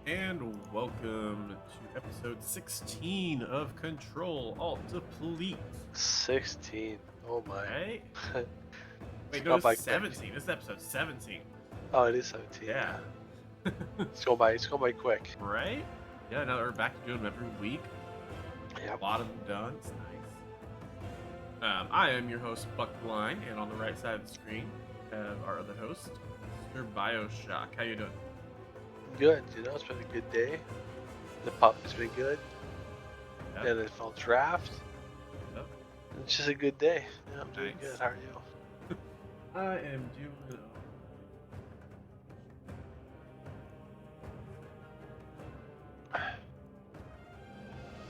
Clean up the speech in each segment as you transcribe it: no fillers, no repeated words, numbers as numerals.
And welcome to episode 16 of Control Alt Deplete. 16. Oh my. Right? It's Wait, no, gone this is by quick. 17. This is episode 17. Oh, it is 17, Yeah. yeah. It's going by quick. Right? Yeah, now we're back to doing them every week. Yep. A lot of them done. It's nice. I am your host, Buckblind, and on the right side of the screen, we have our other host, Mr. Bioshock. How you doing? Good, it's been a good day. The pup has been good. Yep. Then the NFL draft. Yep. It's just a good day. Yeah, I'm doing Nice. good. How are you? I am doing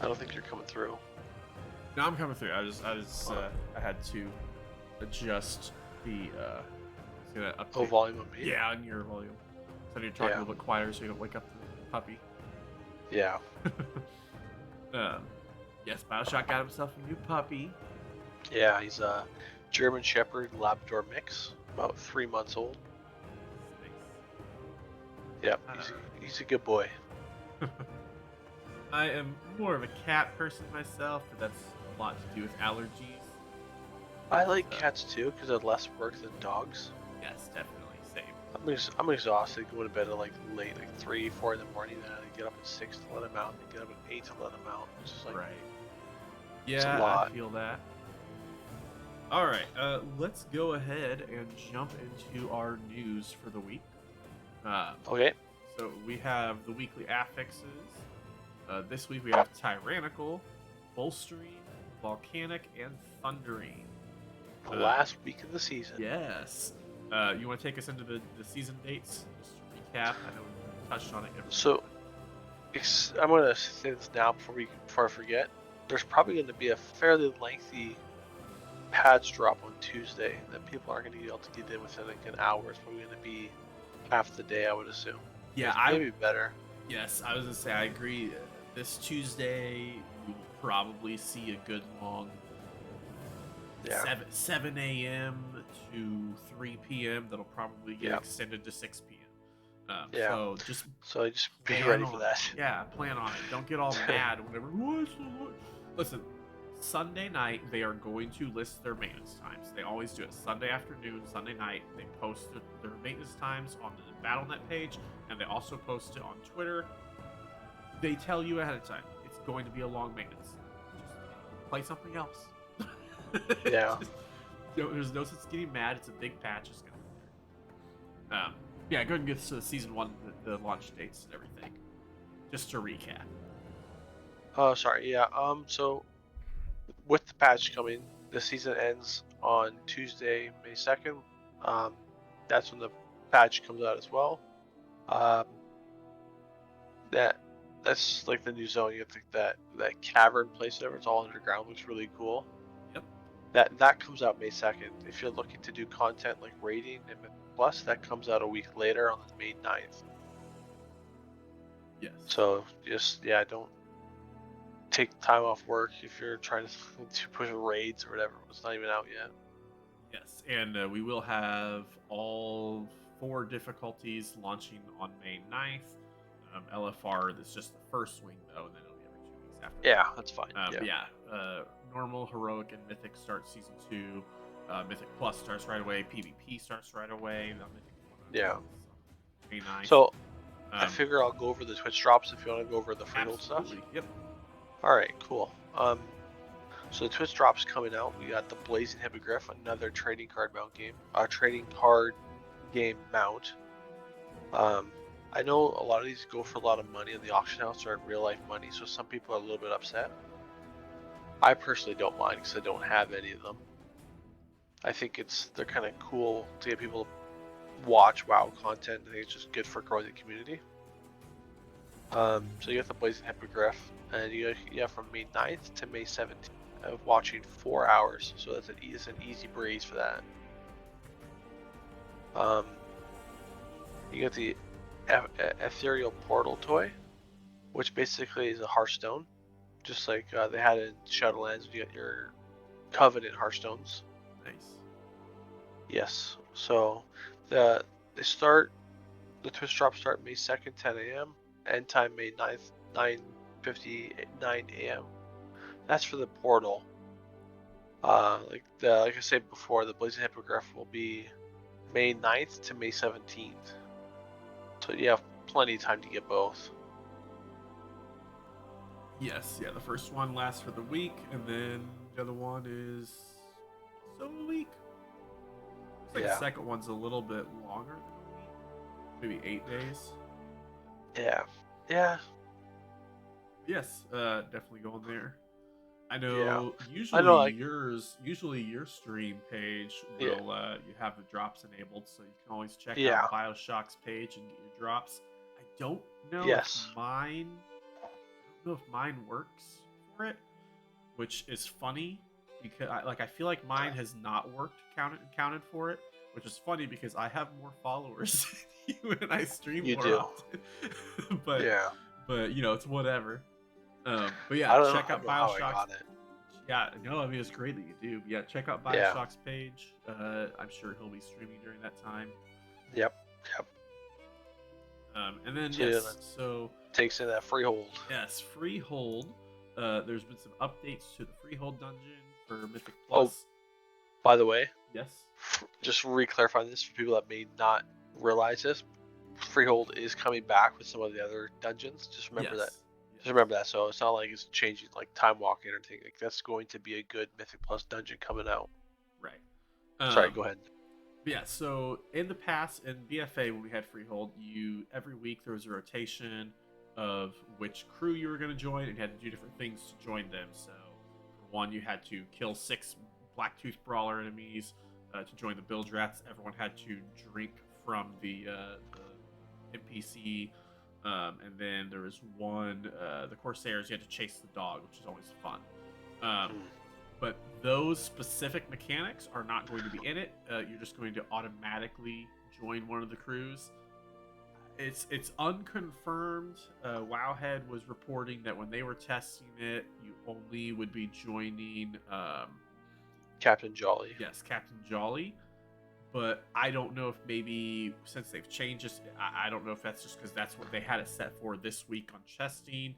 I don't think you're coming through. No, I'm coming through. I had to adjust the it's gonna update. Volume on me? Yeah, on your volume. So you're talking a little bit quieter so you don't wake up the puppy. Yeah. Yes, Bioshock got himself a new puppy. Yeah, he's a German Shepherd Labrador mix, about 3 months old. Nice. Yep, he's a good boy. I am more of a cat person myself, but that's a lot to do with allergies. I like cats too because they're less work than dogs. Yes, definitely. Same. I'm exhausted going to bed at like late, like 3, 4 in the morning. Then I get up at 6 to let him out, and get up at 8 to let him out. It's just like Right. it's a Yeah, lot. I feel that. All right, let's go ahead and jump into our news for the week. Okay. So we have the weekly affixes. This week we have tyrannical, bolstering, volcanic, and thundering. The last week of the season. Yes. You want to take us into the season dates? Just to recap. I know we touched on it. So I'm gonna say this now before I forget. There's probably going to be a fairly lengthy patch drop on Tuesday that people aren't going to be able to get in within like an hour. It's probably going to be half the day, I would assume. Yeah, maybe better. Yes, I was gonna say I agree. This Tuesday, you'll probably see a good long 7 a.m. to 3 p.m. that'll probably get extended to 6 p.m. So just be ready for that. Yeah, plan on it. Don't get all mad whenever. Listen, Sunday night they are going to list their maintenance times. They always do it. Sunday afternoon, Sunday night, they post their maintenance times on the BattleNet page, and they also post it on Twitter. They tell you ahead of time it's going to be a long maintenance. Just play something else. Yeah. There's no sense getting mad. It's a big patch. It's gonna. Yeah, go ahead and get to the season 1, the launch dates and everything. Just to recap. Oh, sorry. Yeah. So with the patch coming, the season ends on Tuesday, May 2nd. That's when the patch comes out as well. That's like the new zone. You have that cavern place there. It's all underground. Looks really cool. Yep. That comes out May 2nd. If you're looking to do content like raiding and plus, that comes out a week later on May 9th. Yes. So don't take time off work if you're trying to push raids or whatever. It's not even out yet. Yes, and we will have all 4 difficulties launching on May 9th. LFR, that's just the first swing though, and then it'll be every 2 weeks after. Yeah, that's fine. Normal, heroic, and mythic start season 2. Mythic Plus starts right away. PvP starts right away. May 9th. So I figure I'll go over the Twitch drops if you want to go over the Freehold stuff. Yep. All right, cool. So the Twitch drops coming out. We got the Blazing Hippogriff, another trading card mount game. Trading card game mount. I know a lot of these go for a lot of money in the auction house or in real life money, so some people are a little bit upset. I personally don't mind because I don't have any of them. I think they're kind of cool to get people to watch WoW content. I think it's just good for growing the community. So you got the Blazing Hippogriff, and you have from May 9th to May 17th of watching 4 hours. So it's an easy breeze for that. You got the Ethereal Portal toy, which basically is a Hearthstone, just like they had in Shadowlands. You got your Covenant Hearthstones. Nice. Yes. So the Twitch drops start May 2nd, 10 a.m. End time May 9th, 9:59 a.m. That's for the portal. Like I said before, the Blazing Hippogriff will be May 9th to May 17th. So you have plenty of time to get both. Yes, yeah. The first one lasts for the week, and then the other one is also a week. Looks like the Yeah. second one's a little bit longer than a week, maybe 8 days. Yeah. Yeah. Yes, definitely going there. I Yeah. know I know, usually your stream page yeah. will you have the drops enabled, so you can always check Yeah. out Bioshock's page and get your drops. I don't know if Yes. mine works for it, which is funny because I feel like mine has not worked counted for it, which is funny because I have more followers than you and I stream You more do. often. but Yeah. it's whatever. But yeah, I don't check know out how I Bioshock's. got it. Yeah, no, I mean it's great that you do. But yeah, check out Yeah. Bioshock's page. I'm sure he'll be streaming during that time. Yep. Yep. And then So, yeah, yes, that so takes in that freehold. yes, Freehold. There's been some updates to the Freehold dungeon for Mythic Oh, Plus. by the way, Yes. just re-clarify this for people that may not realize this. Freehold is coming back with some of the other dungeons. Just remember that. Just remember that. So it's not like it's changing like time walking or anything. Like that's going to be a good Mythic Plus dungeon coming out. Right. Sorry, go ahead. Yeah, so in the past, in BFA, when we had Freehold, every week there was a rotation of which crew you were going to join, and you had to do different things to join them. So, for one, you had to kill 6 Blacktooth Brawler enemies. To join the Bilge Rats, everyone had to drink from the NPC. And then there was one, the Corsairs, you had to chase the dog, which is always fun. But those specific mechanics are not going to be in it. You're just going to automatically join one of the crews. It's unconfirmed. Wowhead was reporting that when they were testing it, you only would be joining Captain Jolly. Yes, Captain Jolly. But I don't know if maybe since they've changed this, I don't know if that's just because that's what they had it set for this week on testing.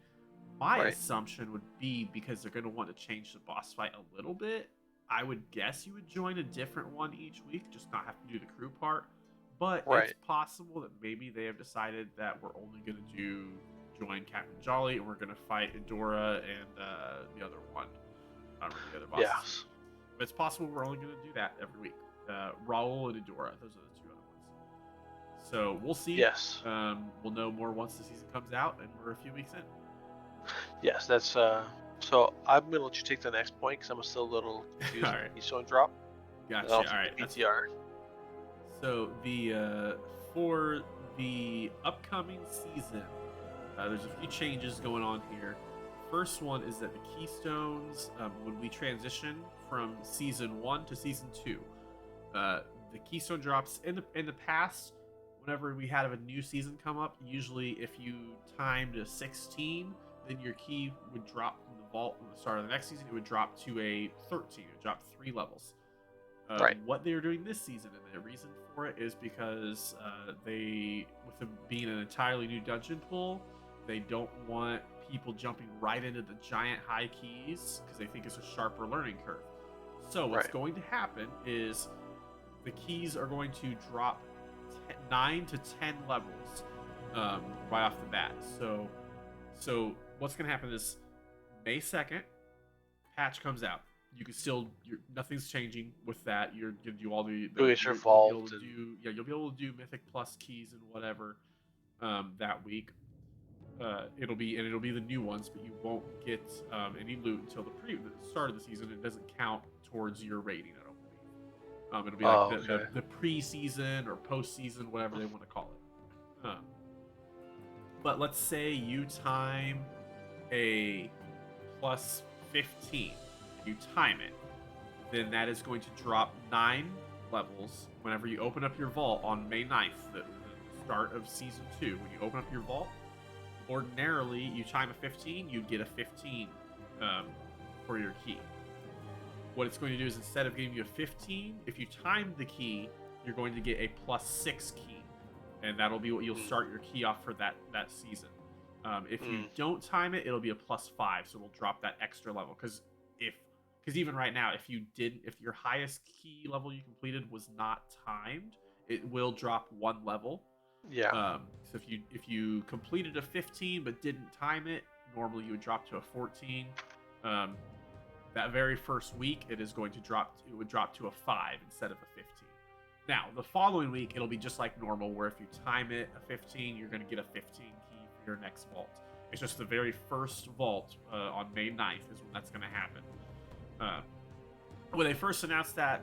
My assumption would be because they're going to want to change the boss fight a little bit. I would guess you would join a different one each week, just not have to do the crew part. But it's possible that maybe they have decided that we're only going to join Captain Jolly and we're going to fight Edora and the other one. I don't remember the other bosses. Yes. But it's possible we're only going to do that every week. Raul and Edora, those are the 2 other ones. So we'll see. Yes. We'll know more once the season comes out, and we're a few weeks in. Yes, that's so I'm gonna let you take the next point because I'm still a little confused. All right. Keystone drop. Gotcha. All right. PTR. So the for the upcoming season, there's a few changes going on here. First one is that the Keystones, when we transition from season 1 to season 2, the Keystone drops in the past. Whenever we had a new season come up, usually if you timed a 16. Then your key would drop from the vault at the start of the next season. It would drop to a 13. It would drop 3 levels. What they are doing this season, and the reason for it is because they, with them being an entirely new dungeon pool, they don't want people jumping right into the giant high keys because they think it's a sharper learning curve. So what's going to happen is the keys are going to drop 9 to 10 levels right off the bat. So what's going to happen is May 2nd, patch comes out. You can still, nothing's changing with that. You're going to do all the you'll be able to do Mythic Plus keys and whatever that week. It'll be the new ones, but you won't get any loot until the start of the season. It doesn't count towards your rating, I don't believe. It'll be like the pre-season or post-season, whatever they want to call it. But let's say you time a plus 15. You time it. Then that is going to drop 9 levels whenever you open up your vault on May 9th, the start of Season 2. When you open up your vault, ordinarily you time a 15, you'd get a 15 for your key. What it's going to do is instead of giving you a 15, if you time the key, you're going to get a plus 6 key. And that'll be what you'll start your key off for that season. If you don't time it, it'll be a +5, so it'll drop that extra level. Because even right now, if your highest key level you completed was not timed, it will drop one level. Yeah. So if you completed a 15 but didn't time it, normally you would drop to a 14. That very first week, it would drop to a 5 instead of a 15. Now, the following week, it'll be just like normal, where if you time it a 15, you're going to get a 15 key for your next vault. It's just the very first vault on May 9th is when that's going to happen. When they first announced that,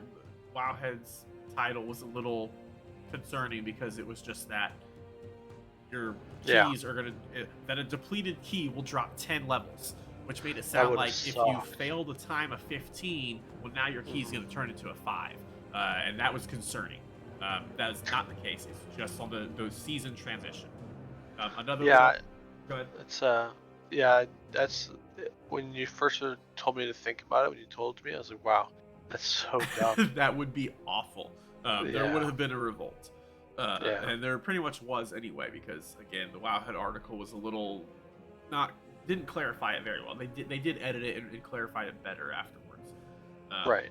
Wowhead's title was a little concerning because it was just that your keys are going to... that a depleted key will drop 10 levels. Which made it sound like if you fail to time a 15, well, now your key's going to turn into a 5. And that was concerning. That is not the case. It's just on the season transition. Another yeah, go ahead. It's that's when you first told me to think about it. When you told me, I was like, wow, that's so dumb. That would be awful. There would have been a revolt. And there pretty much was anyway, because again, the Wowhead article was a little didn't clarify it very well. They did edit it and clarify it better afterwards. Right.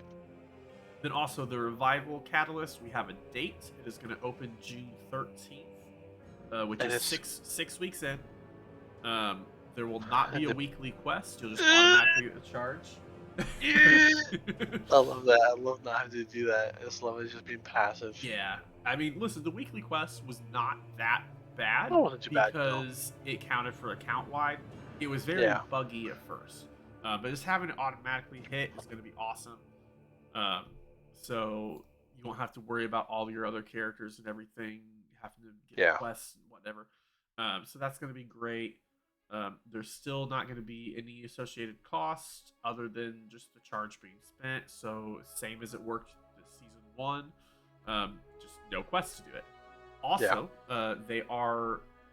Then also the Revival Catalyst, we have a date. It is going to open June 13th, which is six weeks in. There will not be a weekly quest. You'll just automatically get the charge. I love that. I love not having to do that. I just love it just being passive. Yeah. I mean, listen, the weekly quest was not that bad because it counted for account-wide. It was very buggy at first. But just having it automatically hit is going to be awesome. So you won't have to worry about all your other characters and everything having to get quests and whatever. So that's going to be great. There's still not going to be any associated cost other than just the charge being spent. So same as it worked this season 1, just no quests to do it. Also,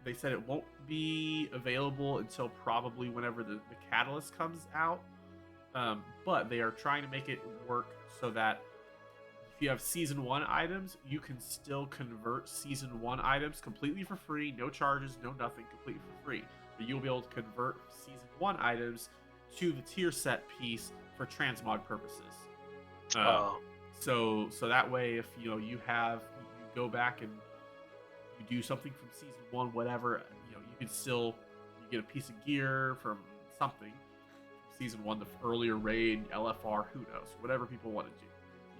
they said it won't be available until probably whenever the Catalyst comes out. But they are trying to make it work so that if you have Season 1 items, you can still convert Season 1 items completely for free, no charges, no nothing, completely for free. But you'll be able to convert Season 1 items to the tier set piece for transmog purposes. So that way, if you go back and you do something from Season 1, whatever, you can still get a piece of gear from something. Season 1, the earlier raid, LFR, who knows, whatever people want to do.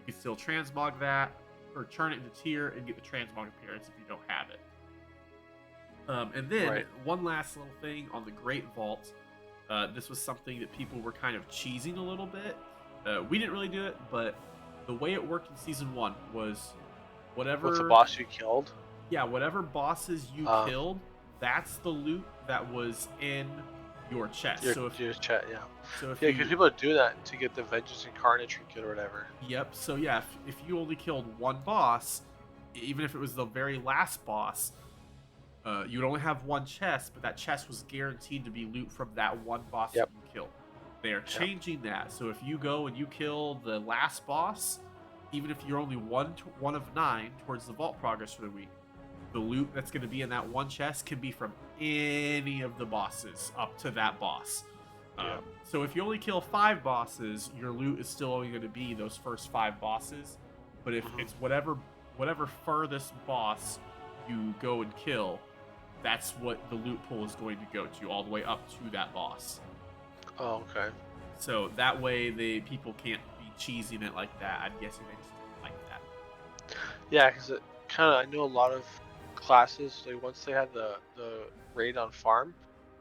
You can still transmog that, or turn it into tier and get the transmog appearance if you don't have it. And then, one last little thing on the Great Vault. This was something that people were kind of cheesing a little bit. We didn't really do it, but the way it worked in Season 1 was whatever... What's the boss you killed? Yeah, whatever bosses you killed, that's the loot that was in your chest. Your chest, yeah. So because people do that to get the Vengeance Incarnate trinket or whatever. Yep. So yeah, if you only killed one boss, even if it was the very last boss, you would only have one chest, but that chest was guaranteed to be loot from that one boss that you killed. They are changing that. So if you go and you kill the last boss, even if you're only one of 9 towards the vault progress for the week, the loot that's going to be in that one chest can be from any of the bosses up to that boss. So if you only kill 5 bosses, your loot is still only going to be those first 5 bosses. But if it's whatever furthest boss you go and kill, that's what the loot pool is going to go to, all the way up to that boss. Oh, okay. So that way people can't be cheesing it like that. I'm guessing they just don't like that. Yeah, because I know a lot of classes, like once they had the raid on farm,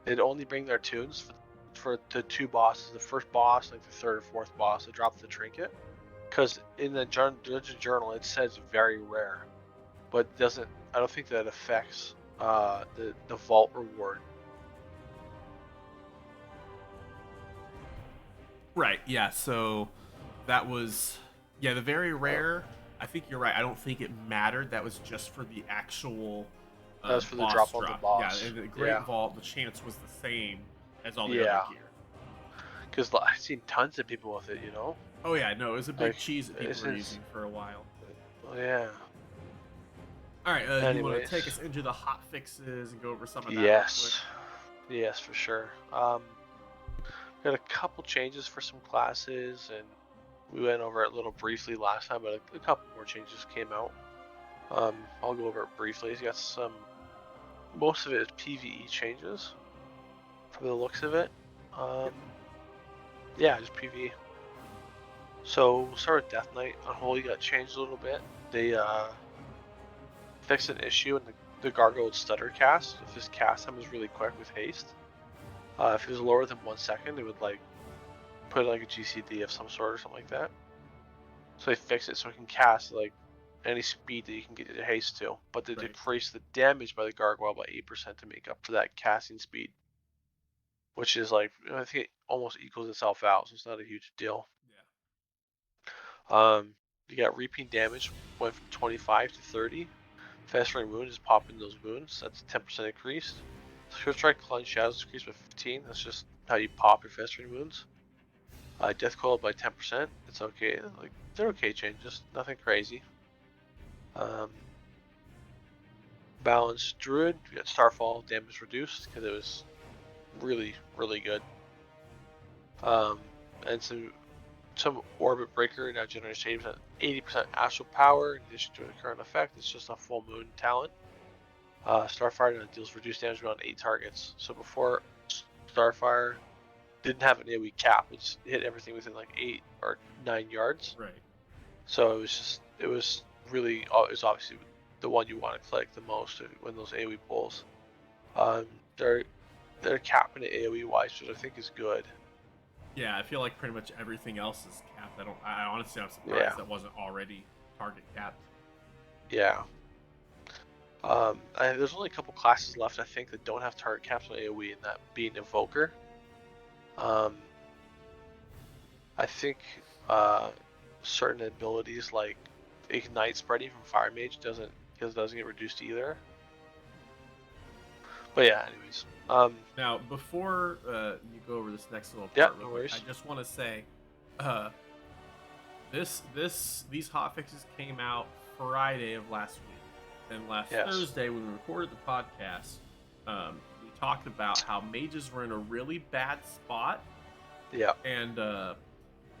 they'd only bring their tunes for the 2 bosses. The first boss, like the 3rd or 4th boss, to drop the trinket. Because in the Dungeon Journal, it says very rare, but I don't think that affects the vault reward. Right. Yeah. So that was the very rare. I think you're right. I don't think it mattered. That was just for the actual. That was for the drop on the boss. Yeah, in the Great Vault, the chance was the same as all the other gear. Because I've seen tons of people with it, Oh yeah, no, it was a big cheese that people were using for a while. Oh yeah. All right, you want to take us into the hot fixes and go over some of that? Yes. Yes, for sure. Got a couple changes for some classes, and we went over it a little briefly last time, but a couple more changes came out. I'll go over it briefly. It's got most of it is PvE changes from the looks of it. Yeah, just PvE. So we'll start with Death Knight. Unholy got changed a little bit. They fixed an issue in the Gargoyle stutter cast. If his cast time was really quick with haste, if it was lower than 1 second, it would like put like a GCD of some sort or something like that. So they fixed it so it can cast like any speed that you can get your haste to, but they Right. decreased the damage by the Gargoyle by 8% to make up for that casting speed, which is like, I think it almost equals itself out, so it's not a huge deal. Yeah. You got reaping damage went from 25 to 30. Festering Wound is popping those wounds. That's a 10% increase. Swift Strike, Clutch, Shadows increased by 15. That's just how you pop your Festering Wounds. Death Coil by 10%. It's okay. Like, they're okay changes. Nothing crazy. Balanced Druid. We got Starfall damage reduced because it was really, really good. And some Orbit Breaker now generates 80% astral power in addition to a current effect. It's just a full moon talent. Starfire deals reduced damage around 8 targets. So before, Starfire didn't have an AoE cap. It just hit everything within like 8 or 9 yards. Right. So it was obviously the one you want to click the most when those AoE pulls. They're capping it AoE wise, which I think is good. Yeah, I feel like pretty much everything else is capped. I honestly, I'm surprised that wasn't already target capped. Yeah. There's only a couple classes left, I think, that don't have target caps on AoE, and that being Evoker. I think certain abilities like Ignite spreading from Fire Mage doesn't get reduced either. But yeah, anyways. Now, before you go over this next little Yeah, part, no real quick, worries. I just want to say, these hotfixes came out Friday of last week, and last Yes. Thursday when we recorded the podcast, we talked about how mages were in a really bad spot. Yeah. And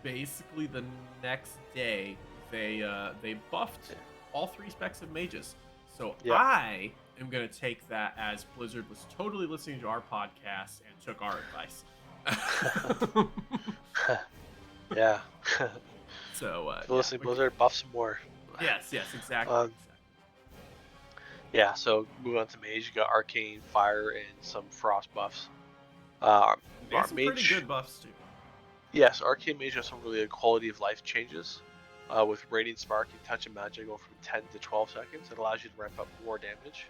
basically the next day they buffed all 3 specs of mages. So Yeah. I am gonna take that as Blizzard was totally listening to our podcast and took our advice. Yeah. So Felicity Blizzard, buff some more. Yes, exactly. Yeah, so moving on to mage, you got arcane, fire, and some frost buffs. And some pretty good buffs too. Yes, arcane mage has some really good quality of life changes. With Radiant Spark and Touch of Magic go from 10 to 12 seconds. It allows you to ramp up more damage.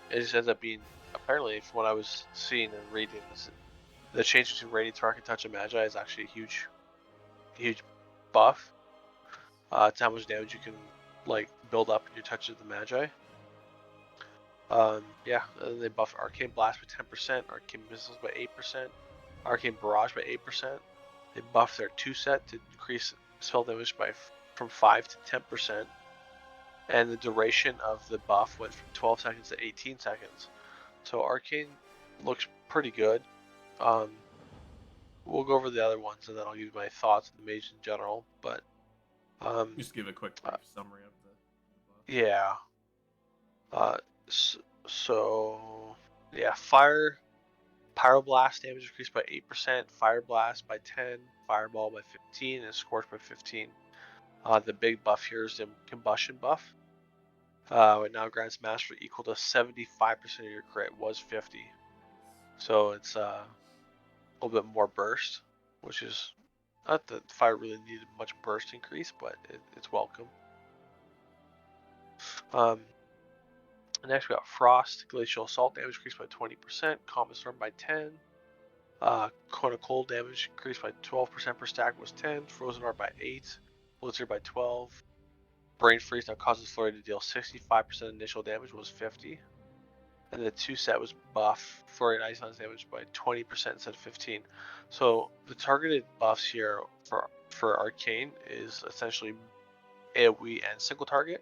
It just ends up being, apparently, from what I was seeing and reading, the change between Radiant Spark and Touch of Magi is actually a huge buff to how much damage you can like build up in your Touch of the Magi. Yeah, and they buff Arcane Blast by 10%, Arcane Missiles by 8%, Arcane Barrage by 8%. They buff their 2 set to increase spell damage from 5 to 10%, and the duration of the buff went from 12 seconds to 18 seconds. So Arcane looks pretty good. We'll go over the other ones, and then I'll give you my thoughts on the mage in general. But just give a quick brief summary of the buff. Yeah. So yeah, Fire Pyroblast damage increased by 8%, Fire Blast by 10, Fireball by 15, and Scorch by 15. The big buff here is the Combustion buff. It now grants mastery equal to 75% of your crit. It was 50, so it's a little bit more burst, which is not that fire really needed much burst increase, but it's welcome. Next we got Frost. Glacial Assault damage increased by 20%, Comet Storm by 10. Cone of Cold damage increased by 12% per stack was 10, Frozen Art by 8, Blizzard by 12. Brain Freeze now causes Flurry to deal 65% initial damage was 50. And the 2 set was buff Flurry and Ice damage by 20% instead of 15. So the targeted buffs here for Arcane is essentially AoE and single target.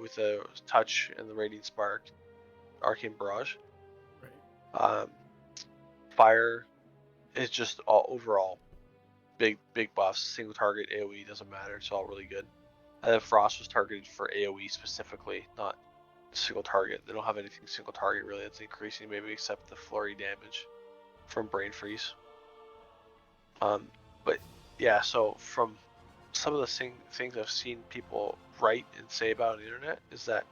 With the Touch and the Radiant Spark, Arcane Barrage. Fire is just all overall big buffs. Single target AoE doesn't matter. It's all really good. And then Frost was targeted for AoE specifically, not single target. They don't have anything single target really that's increasing, maybe except the flurry damage from Brain Freeze. But yeah, so from some of the things I've seen people write and say about on the internet is that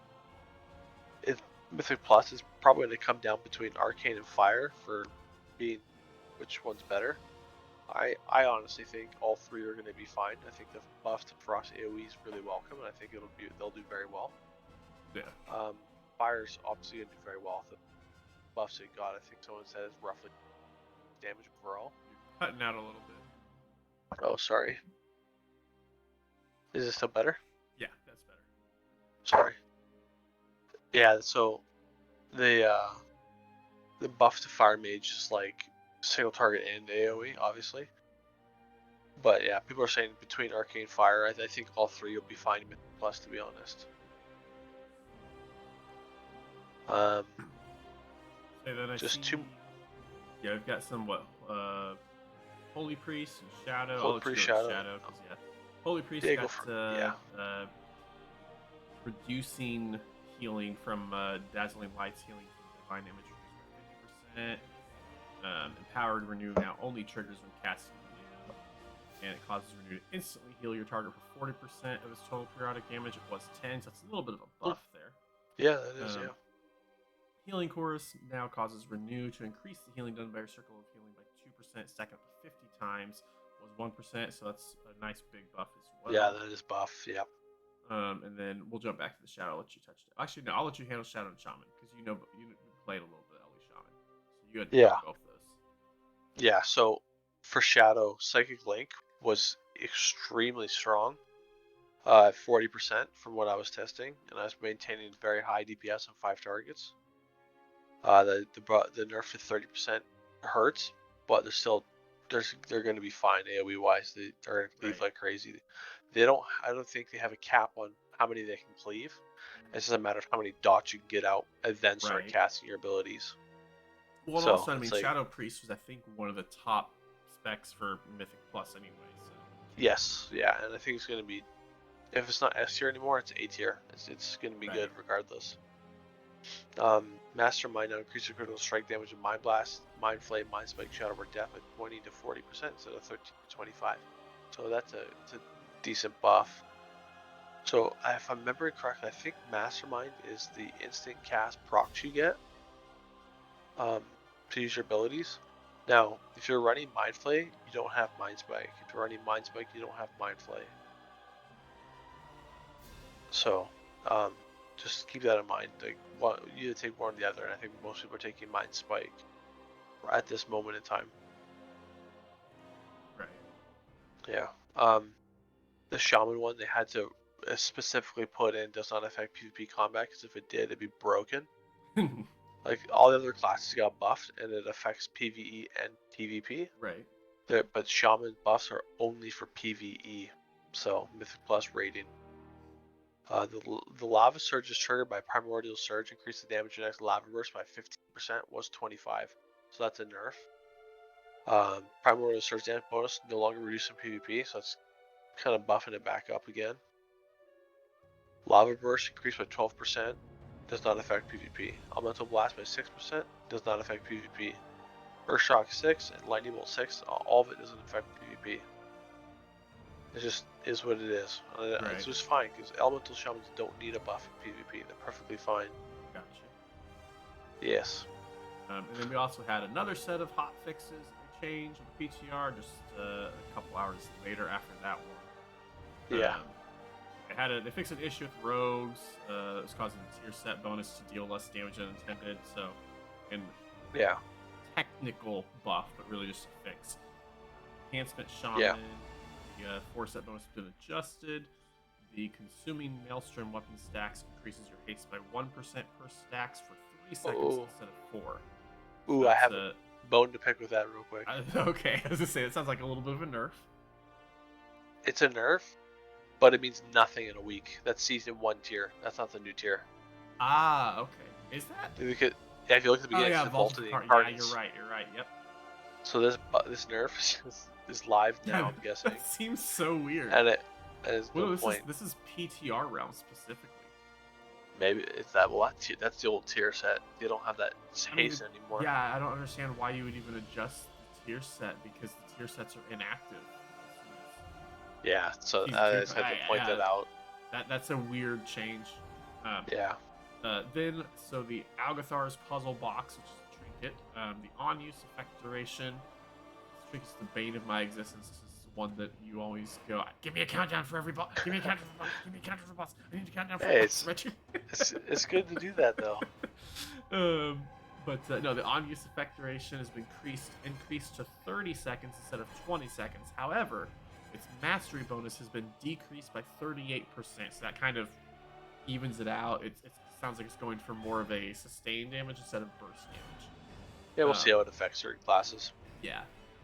Mythic Plus is probably going to come down between Arcane and Fire for being which one's better. I honestly think all three are going to be fine. I think the buff to Frost AoE is really welcome, and I think they'll do very well. Yeah. Fire's obviously going to do very well. The buffs it got, I think someone said is roughly damage overall. You're cutting out a little bit. Oh, sorry. Is it still better? Yeah, that's better. Sorry. Yeah, so the buff to Fire Mage is like single target and AoE, obviously. But yeah, people are saying between Arcane and Fire, I think all three will be fine in Mythic Plus, to be honest. So then I just see, two. Yeah, we've got some Holy Priest and Shadow. Holy Priest, Shadow. Cause, yeah, Holy Priest Yeah, got reducing healing from Dazzling Lights, healing from Divine Image by 50%. Empowered Renew now only triggers when casting Renew, and it causes Renew to instantly heal your target for 40% of its total periodic damage. It was 10, so that's a little bit of a buff there. Yeah, that is, yeah. Healing Chorus now causes Renew to increase the healing done by your circle of healing by 2%, stack up to 50 times. Was 1%, so that's a nice big buff as well. Yeah, that is buff, yeah. And then we'll jump back to the Shadow. I'll let you touch it. Actually, no, I'll let you handle Shadow and Shaman, because you played a little bit of Shaman. So you had both those. Yeah, so for Shadow, Psychic Link was extremely strong. 40% from what I was testing, and I was maintaining very high DPS on 5 targets. The nerf to 30% hurts, but they're going to be fine AoE wise. They're going to cleave like crazy. I don't think they have a cap on how many they can cleave. It's just a matter of how many dots you can get out and then start casting your abilities. Well, so, also, I mean, Shadow Priest was, I think, one of the top specs for Mythic Plus anyway. So. Yes, yeah, and I think it's going to be, if it's not S tier anymore, it's A tier. It's going to be good regardless. Mastermind now increases critical strike damage of Mind Blast, Mind Flame, Mind Spike, Shadow or Death at 20 to 40% instead of 13 to 25. So it's a decent buff. So if I'm remembering correctly, I think Mastermind is the instant cast proc you get to use your abilities. Now, if you're running Mind Flay, you don't have Mind Spike. If you're running Mind Spike, you don't have Mind Flay. So, just keep that in mind. Like, you either take one or the other, and I think most people are taking Mind Spike at this moment in time. Right. Yeah. The Shaman one, they had to specifically put in does not affect PvP combat, because if it did, it'd be broken. Like, all the other classes got buffed, and it affects PvE and PvP. Right. But Shaman buffs are only for PvE, so Mythic Plus rating. The Lava Surge is triggered by Primordial Surge. Increase the damage next Lava Burst by 15%. Was 25, so that's a nerf. Primordial Surge damage bonus no longer reduced in PvP, so it's kind of buffing it back up again. Lava Burst increased by 12%. Does not affect PvP. Elemental Blast by 6%. Does not affect PvP. Earth Shock 6 and Lightning Bolt 6. All of it doesn't affect PvP. It just is what it is. It's just fine, because Elemental Shamans don't need a buff in PvP. They're perfectly fine. Gotcha. Yes. And then we also had another set of hot fixes that changed with PTR just a couple hours later after that one. Yeah. They fixed an issue with rogues. It was causing the tier set bonus to deal less damage than intended. So, technical buff, but really just a fix. Enhancement Shaman. Yeah. The 4-set bonus has been adjusted. The Consuming Maelstrom weapon stacks increases your haste by 1% per stacks for 3 seconds instead of 4. Ooh, so I have a bone to pick with that real quick. Okay, I was going to say, it sounds like a little bit of a nerf. It's a nerf, but it means nothing in a week. That's Season 1 tier. That's not the new tier. Ah, okay. Is that? Yeah, if you look at the Oh beginning, yeah, it's the vaulted vaulted card. Yeah, incarnates. you're right. You're right. Yep. So this nerf is live now, I'm guessing, That seems so weird. and there's Well, no no, point. this is PTR realm specifically. Maybe it's that. Well, that's the old tier set. They don't have that I mean, haste anymore. yeah, I don't understand why you would even adjust the tier set because the tier sets are inactive. Yeah, so Season I two. just had to point that out. That's a weird change. Um, Yeah. then, so the Algathar's puzzle box, which is a trinket, the on-use effect duration. This trinket's the bane of my existence. This is one that you always go, give me a countdown for every boss. Give me a countdown for boss. Give me a countdown for boss. I need a countdown for Hey, boss. it's good to do that though. But no, the on-use effect duration has been increased to 30 seconds instead of 20 seconds. However, its mastery bonus has been decreased by 38%, so that kind of evens it out. It sounds like it's going for more of a sustained damage instead of burst damage. Yeah, we'll see how it affects certain classes. Yeah.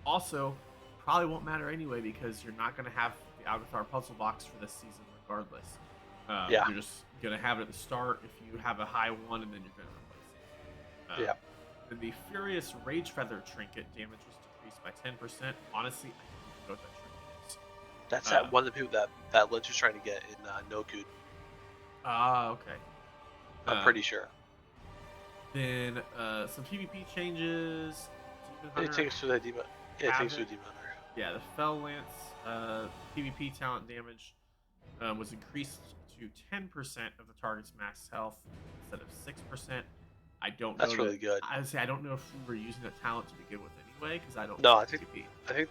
Also, probably won't matter anyway because you're not going to have the Algathar puzzle box for this season regardless. Yeah. You're just going to have it at the start if you have a high one, and then you're going to replace it. Yeah. Then the Furious Rage Feather trinket damage was decreased by 10%. Honestly, I don't even know what that trinket is. That's that one of the people that Lynch was trying to get in No Good. Ah, okay. I'm pretty sure. Then some PvP changes. It takes through that demon. Yeah, it takes through Demon Hunter. Yeah, the Fell Lance PvP talent damage was increased to 10% of the target's max health instead of 6%. I don't know. That's really good. I would say I don't know if we were using that talent to begin with anyway, because I don't. No, I think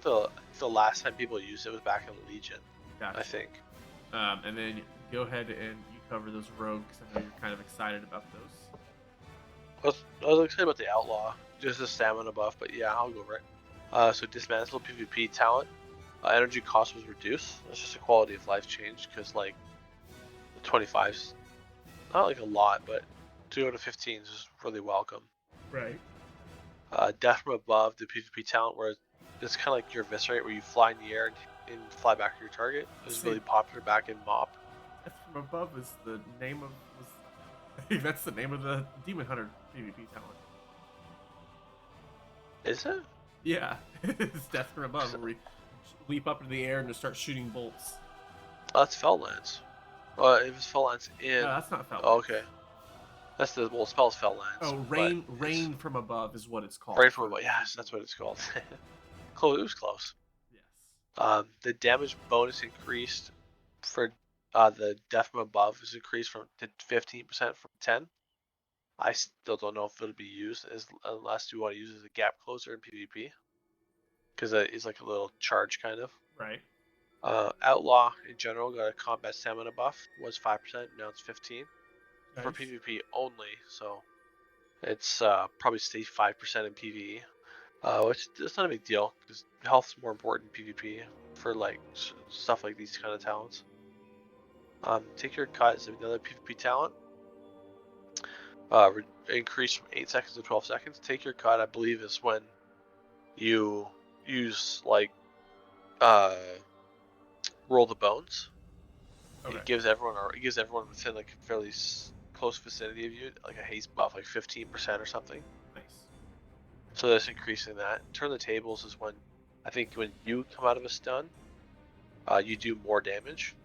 the last time people used it was back in Legion. Gotcha. I think. And then go ahead and you cover those rogues, because I know you're kind of excited about those. I was excited about the Outlaw, just the stamina buff, but yeah, I'll go over it. So Dismantle PvP talent. Energy cost was reduced. That's just a quality of life change, because like the 25's not like a lot, but 2 out of 15 is really welcome. Right. Death from above, the PvP talent, where it's kind of like your Eviscerate, where you fly in the air and fly back to your target. It was really popular back in MoP. Death from above is the name of. I think that's the name of the Demon Hunter PvP talent. Is it? Yeah, it's Death from above, where we leap up into the air and just start shooting bolts. Oh, that's Fell Lance. It was Fell Lance in. No, that's not Fell Lance. Oh, okay. That's the spell's Fell Lance. Oh, rain from above is what it's called. Rain from above. Yes, that's what it's called. Close. It was close. Yes. The damage bonus increased for the death from above is increased to 15% from 10. I still don't know if it'll be used unless you want to use it as a gap closer in PvP, because it's like a little charge kind of. Right. Outlaw in general got a combat stamina buff. Was 5%, now it's 15. Nice. For PvP only, so it's probably stay 5% in PvE, which is not a big deal because health's more important in PvP for like stuff like these kind of talents. Take your cut is another PvP talent. Increase from 8 seconds to 12 seconds. Take your cut, I believe, is when you use like roll the bones. Okay. It gives everyone within like a fairly close vicinity of you like a haste buff, like 15% or something. Nice. So that's increasing that. Turn the tables is when I think when you come out of a stun, you do more damage.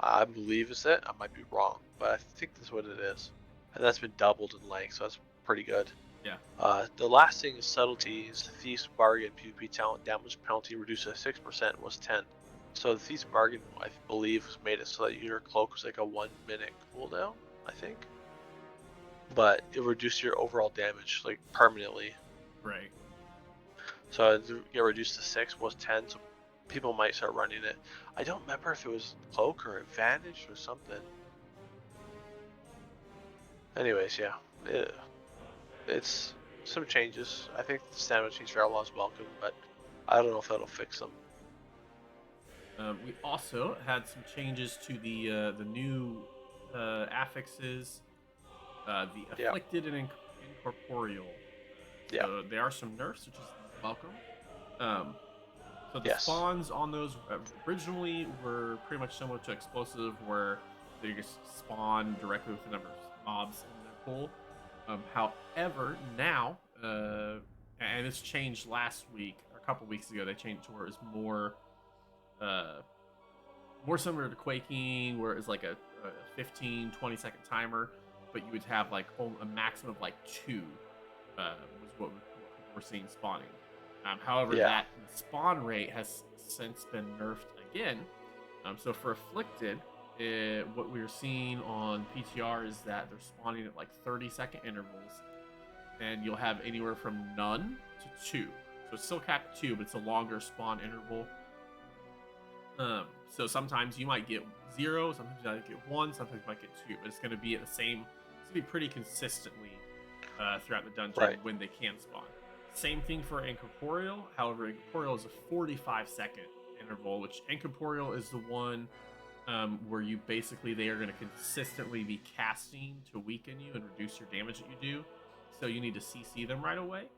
I believe is it. I might be wrong, but I think that's what it is. And that's been doubled in length, so that's pretty good. Yeah. The last thing is subtlety. Is the Thief's Bargain PvP talent damage penalty reduced to 6% was 10. So the Thief's Bargain, I believe, made it so that your cloak was like a 1 minute cooldown, I think. But it reduced your overall damage like permanently. Right. So it got reduced to 6 was 10. So people might start running it. I don't remember if it was cloak or advantage or something. Anyways, yeah, it's some changes. I think the stamina change for Outlaw is welcome, but I don't know if that'll fix them. We also had some changes to the new affixes, the afflicted and incorporeal. So there are some nerfs, which is welcome. So the spawns on those originally were pretty much similar to explosive, where they just spawn directly with the number of mobs in their pool. However, now, and this changed last week or a couple weeks ago, they changed to where it's uh, more similar to Quaking, where it's like a 15, 20-second timer, but you would have like a maximum of like two, was what we're seeing spawning. However, Yeah. that spawn rate has since been nerfed again. So for Afflicted, what we're seeing on PTR is that they're spawning at like 30-second intervals, and you'll have anywhere from none to two. So it's still capped at two, but it's a longer spawn interval. So sometimes you might get 0, sometimes you might get 1, sometimes you might get 2, but it's going to be at the same. It's going to be pretty consistently throughout the dungeon when they can spawn. Same thing for Incorporeal. However, Incorporeal is a 45-second interval, which Incorporeal is the one where you basically they are going to consistently be casting to weaken you and reduce your damage that you do. So you need to CC them right away.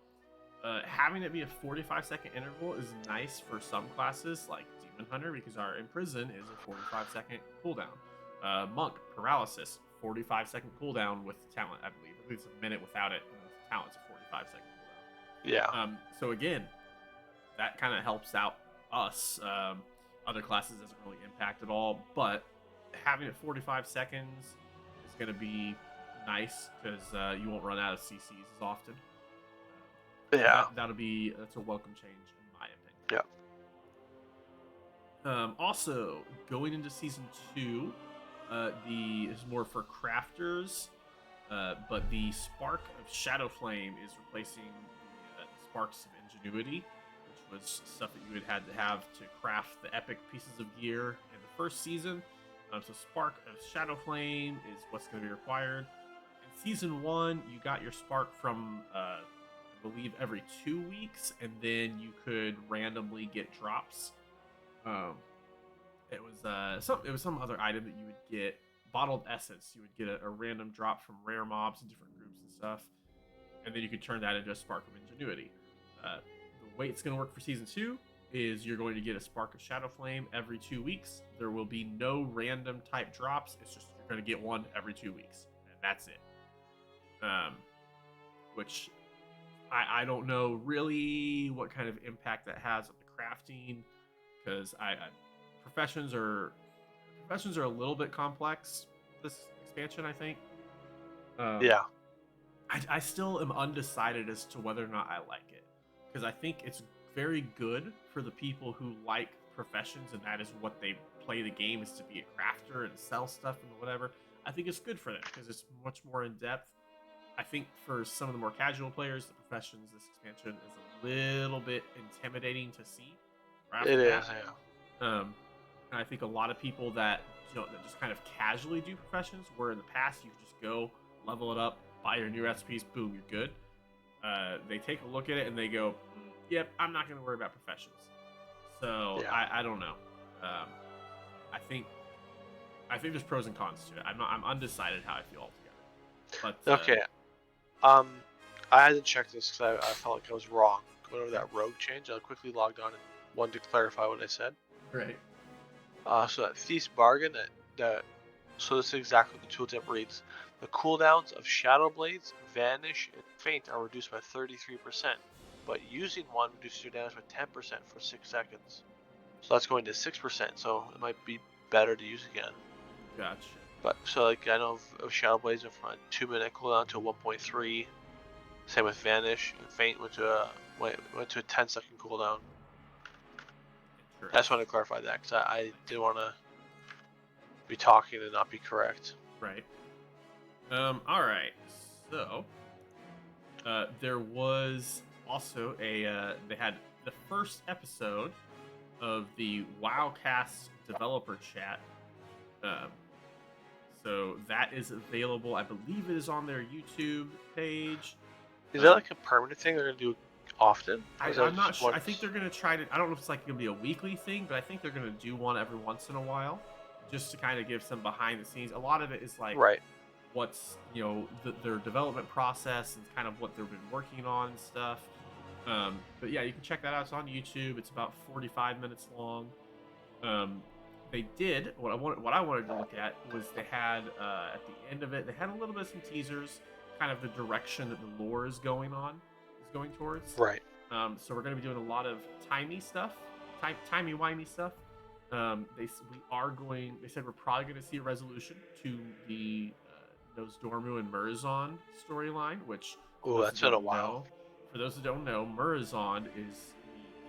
Having it be a 45-second interval is nice for some classes like Demon Hunter, because our Imprison is a 45-second cooldown. Monk, Paralysis, 45-second cooldown with talent, I believe. I believe it's a minute without it, and with talent's a 45-second cooldown. Yeah. So again, that kind of helps out us. Other classes doesn't really impact at all, but having it 45 seconds is going to be nice because you won't run out of CCs as often. Yeah. That's a welcome change in my opinion. Yeah. Also, going into season 2, is more for crafters, but the Spark of Shadowflame is replacing the Sparks of Ingenuity, which was stuff that you would had to have to craft the epic pieces of gear in the first season. So Spark of Shadowflame is what's going to be required. In season 1, you got your Spark from I believe every 2 weeks, and then you could randomly get drops. It was some other item that you would get. Bottled Essence, you would get a random drop from rare mobs in different groups and stuff, and then you could turn that into a Spark of Ingenuity. The way it's going to work for season 2 is you're going to get a Spark of Shadowflame every 2 weeks. There will be no random type drops. It's just you're going to get one every 2 weeks, and that's it. Which I don't know really what kind of impact that has on the crafting, because professions are a little bit complex this expansion, I think. Yeah. I still am undecided as to whether or not I like it, because I think it's very good for the people who like professions, and that is what they play the game, is to be a crafter and sell stuff and whatever. I think it's good for them because it's much more in depth. I think for some of the more casual players, the professions, this expansion is a little bit intimidating to see. Right It is, that. yeah. And I think a lot of people that that just kind of casually do professions, where in the past you could just go level it up, buy your new recipes, boom, you're good. They take a look at it and they go, "Yep, I'm not going to worry about professions." So Yeah. I don't know. I think there's pros and cons to it. I'm undecided how I feel altogether. But Okay. I had to check this because I felt like I was wrong going over that rogue change. I quickly logged on and wanted to clarify what I said. Right. So that Thief's Bargain, so this is exactly what the tooltip reads. The cooldowns of Shadow Blades, Vanish, and Faint are reduced by 33%, but using one reduces your damage by 10% for 6 seconds. So that's going to 6%, so it might be better to use again. Gotcha. But so like I know of Shadow Blades went from a 2-minute cooldown to a 1.3. Same with Vanish, and Faint went to a 10-second cooldown. I just wanted to clarify that because I didn't want to be talking and not be correct. Right. All right. So there was also they had the first episode of the WoWcast developer chat. So that is available. I believe it is on their YouTube page. Is that like a permanent thing they're gonna do often? I'm not sure. I think they're gonna try to. I don't know if it's like gonna be a weekly thing, but I think they're gonna do one every once in a while, just to kind of give some behind the scenes. A lot of it is like what's their development process and kind of what they've been working on and stuff. But yeah, you can check that out. It's on YouTube. It's about 45 minutes long. They did what I wanted to look at was they had at the end of it they had a little bit of some teasers kind of the direction that the lore is going towards. Right. So we're going to be doing a lot of timey stuff, timey-wimey stuff. They said we're probably going to see a resolution to the Nosdormu and Murazond storyline, which Oh, that's been a while. For those who don't know, Murazond is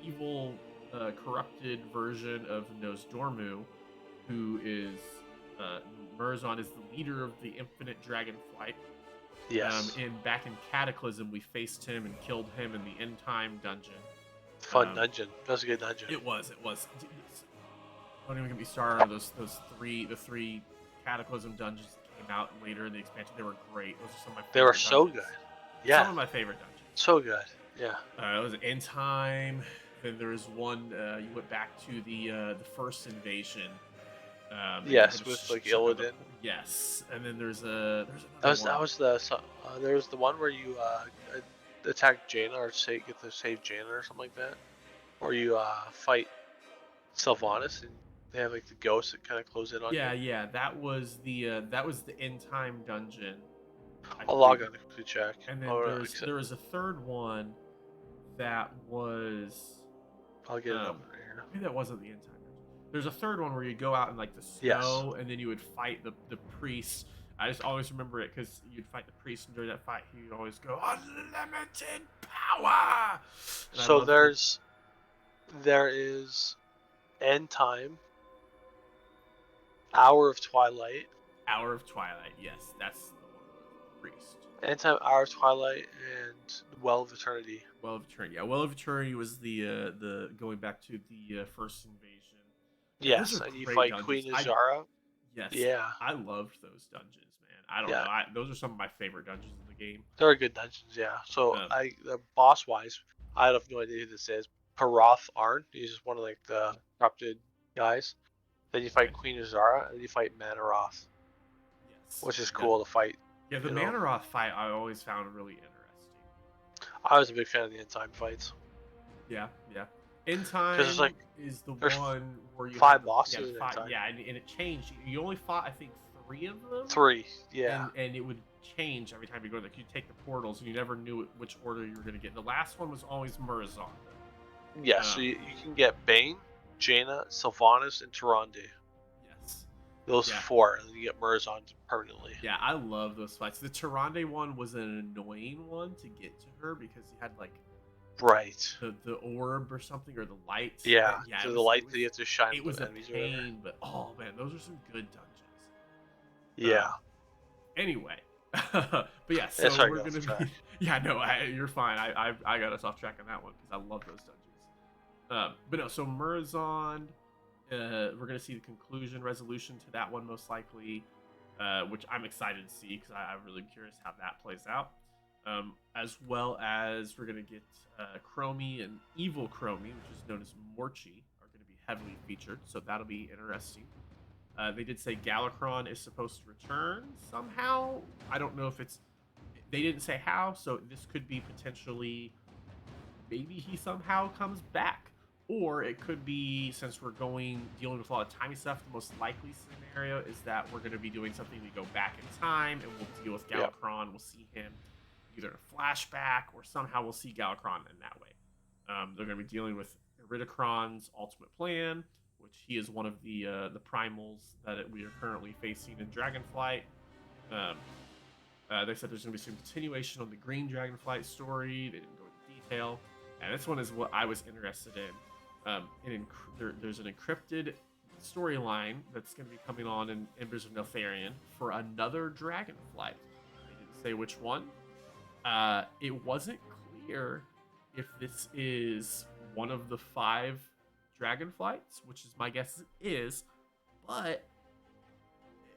the evil, corrupted version of Nosdormu, who is Murazond is the leader of the Infinite Dragonflight. Yes. Back in Cataclysm, we faced him and killed him in the End Time dungeon. Fun dungeon. That was a good dungeon. It was. Don't even get me started on the three Cataclysm dungeons that came out later in the expansion. They were great. Those are some of my favorite They were dungeons. so good. Yeah. Some of my favorite dungeons. So good. Yeah. It was End Time. Then there was one. You went back to the first invasion. Yes, with like Illidan. Yes, and then there's a. There was the one where you attack Jaina or get to save Jaina or something like that, or you fight Sylvanas and they have like the ghosts that kind of close in on you. Yeah, that was the End Time dungeon. I'll log on to quickly check. And then there was a third one that was. I'll get it up right here. Maybe that wasn't the End Time. There's a third one where you go out in like the snow, and then you would fight the priest. I just always remember it because you'd fight the priest, and during that fight, he'd always go unlimited power. So there is End Time, Hour of Twilight. Hour of Twilight, yes, that's the one with the priest. End Time, Hour of Twilight, and Well of Eternity. Well of Eternity, yeah. Well of Eternity was the going back to the first invasion. Yes, and you fight dungeons. Queen Azara. Yes. Yeah. I loved those dungeons, man. I don't know. Those are some of my favorite dungeons in the game. They're good dungeons, yeah. So the boss wise, I have no idea who this is. Parath Arn. He's just one of like the corrupted guys. Then you fight Queen Azara, and you fight Manaroth. Yes. Which is cool to fight. Yeah, the Manaroth fight I always found really interesting. I was a big fan of the End Time fights. Yeah. End Time is the one where you 5 bosses. And it changed. You only fought, I think, 3 of them. 3, yeah. And it would change every time you go. Like you take the portals, and you never knew which order you were going to get. The last one was always Murazond. Yeah, so you can get Bane, Jaina, Sylvanas, and Tyrande. Yes. Those 4, and then you get Murazond permanently. Yeah, I love those fights. The Tyrande one was an annoying one to get to her because you had like. Right. The orb or something, or the light. Yeah, the light that you have to shine. It was a pain, but oh man, those are some good dungeons. Yeah. Anyway, but yeah, so we're gonna be. Yeah, no, you're fine. I got us off track on that one because I love those dungeons. But no, so Murazond, we're gonna see the conclusion resolution to that one most likely, which I'm excited to see because I'm really curious how that plays out. As well as we're going to get Chromie and Evil Chromie, which is known as Morchi, are going to be heavily featured, so that'll be interesting. They did say Galakron is supposed to return somehow. I don't know if they didn't say how, so this could be potentially maybe he somehow comes back. Or it could be, since we're dealing with a lot of timey stuff, the most likely scenario is that we're going to be doing something to go back in time, and we'll deal with Galakron. We'll see him either a flashback or somehow we'll see Galakron in that way. They're going to be dealing with Iridikron's ultimate plan, which he is one of the primals that we are currently facing in Dragonflight. They said there's going to be some continuation on the Green Dragonflight story. They didn't go into detail, and this one is what I was interested in. There's an encrypted storyline that's going to be coming on in Embers of Neltharion for another Dragonflight. They didn't say which one. It wasn't clear if this is one of the 5 Dragonflights, which is my guess it is, but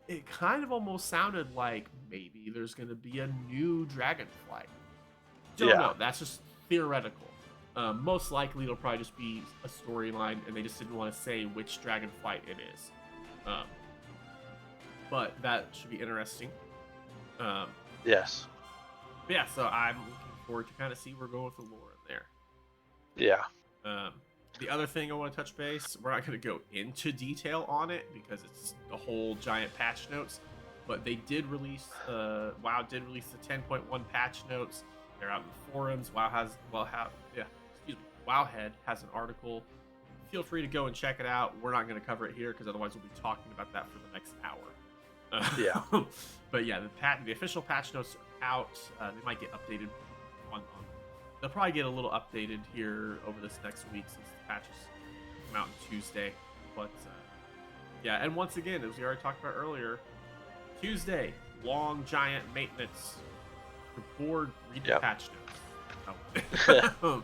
it kind of almost sounded like maybe there's going to be a new Dragonflight. Don't know. That's just theoretical. Most likely it'll probably just be a storyline, and they just didn't want to say which Dragonflight it is. But that should be interesting. Yes. But yeah, so I'm looking forward to kind of see where we're going with the lore in there. Yeah. The other thing I want to touch base, we're not going to go into detail on it because it's the whole giant patch notes. But they did release, WoW did release the 10.1 patch notes. They're out in the forums. Wowhead has an article. Feel free to go and check it out. We're not going to cover it here because otherwise we'll be talking about that for the next hour. Yeah. But yeah, the official patch notes are out. They might get updated they'll probably get a little updated here over this next week since the patches come out on Tuesday. But yeah, and once again, as we already talked about earlier, Tuesday, long giant maintenance. The board read the patch notes. Oh.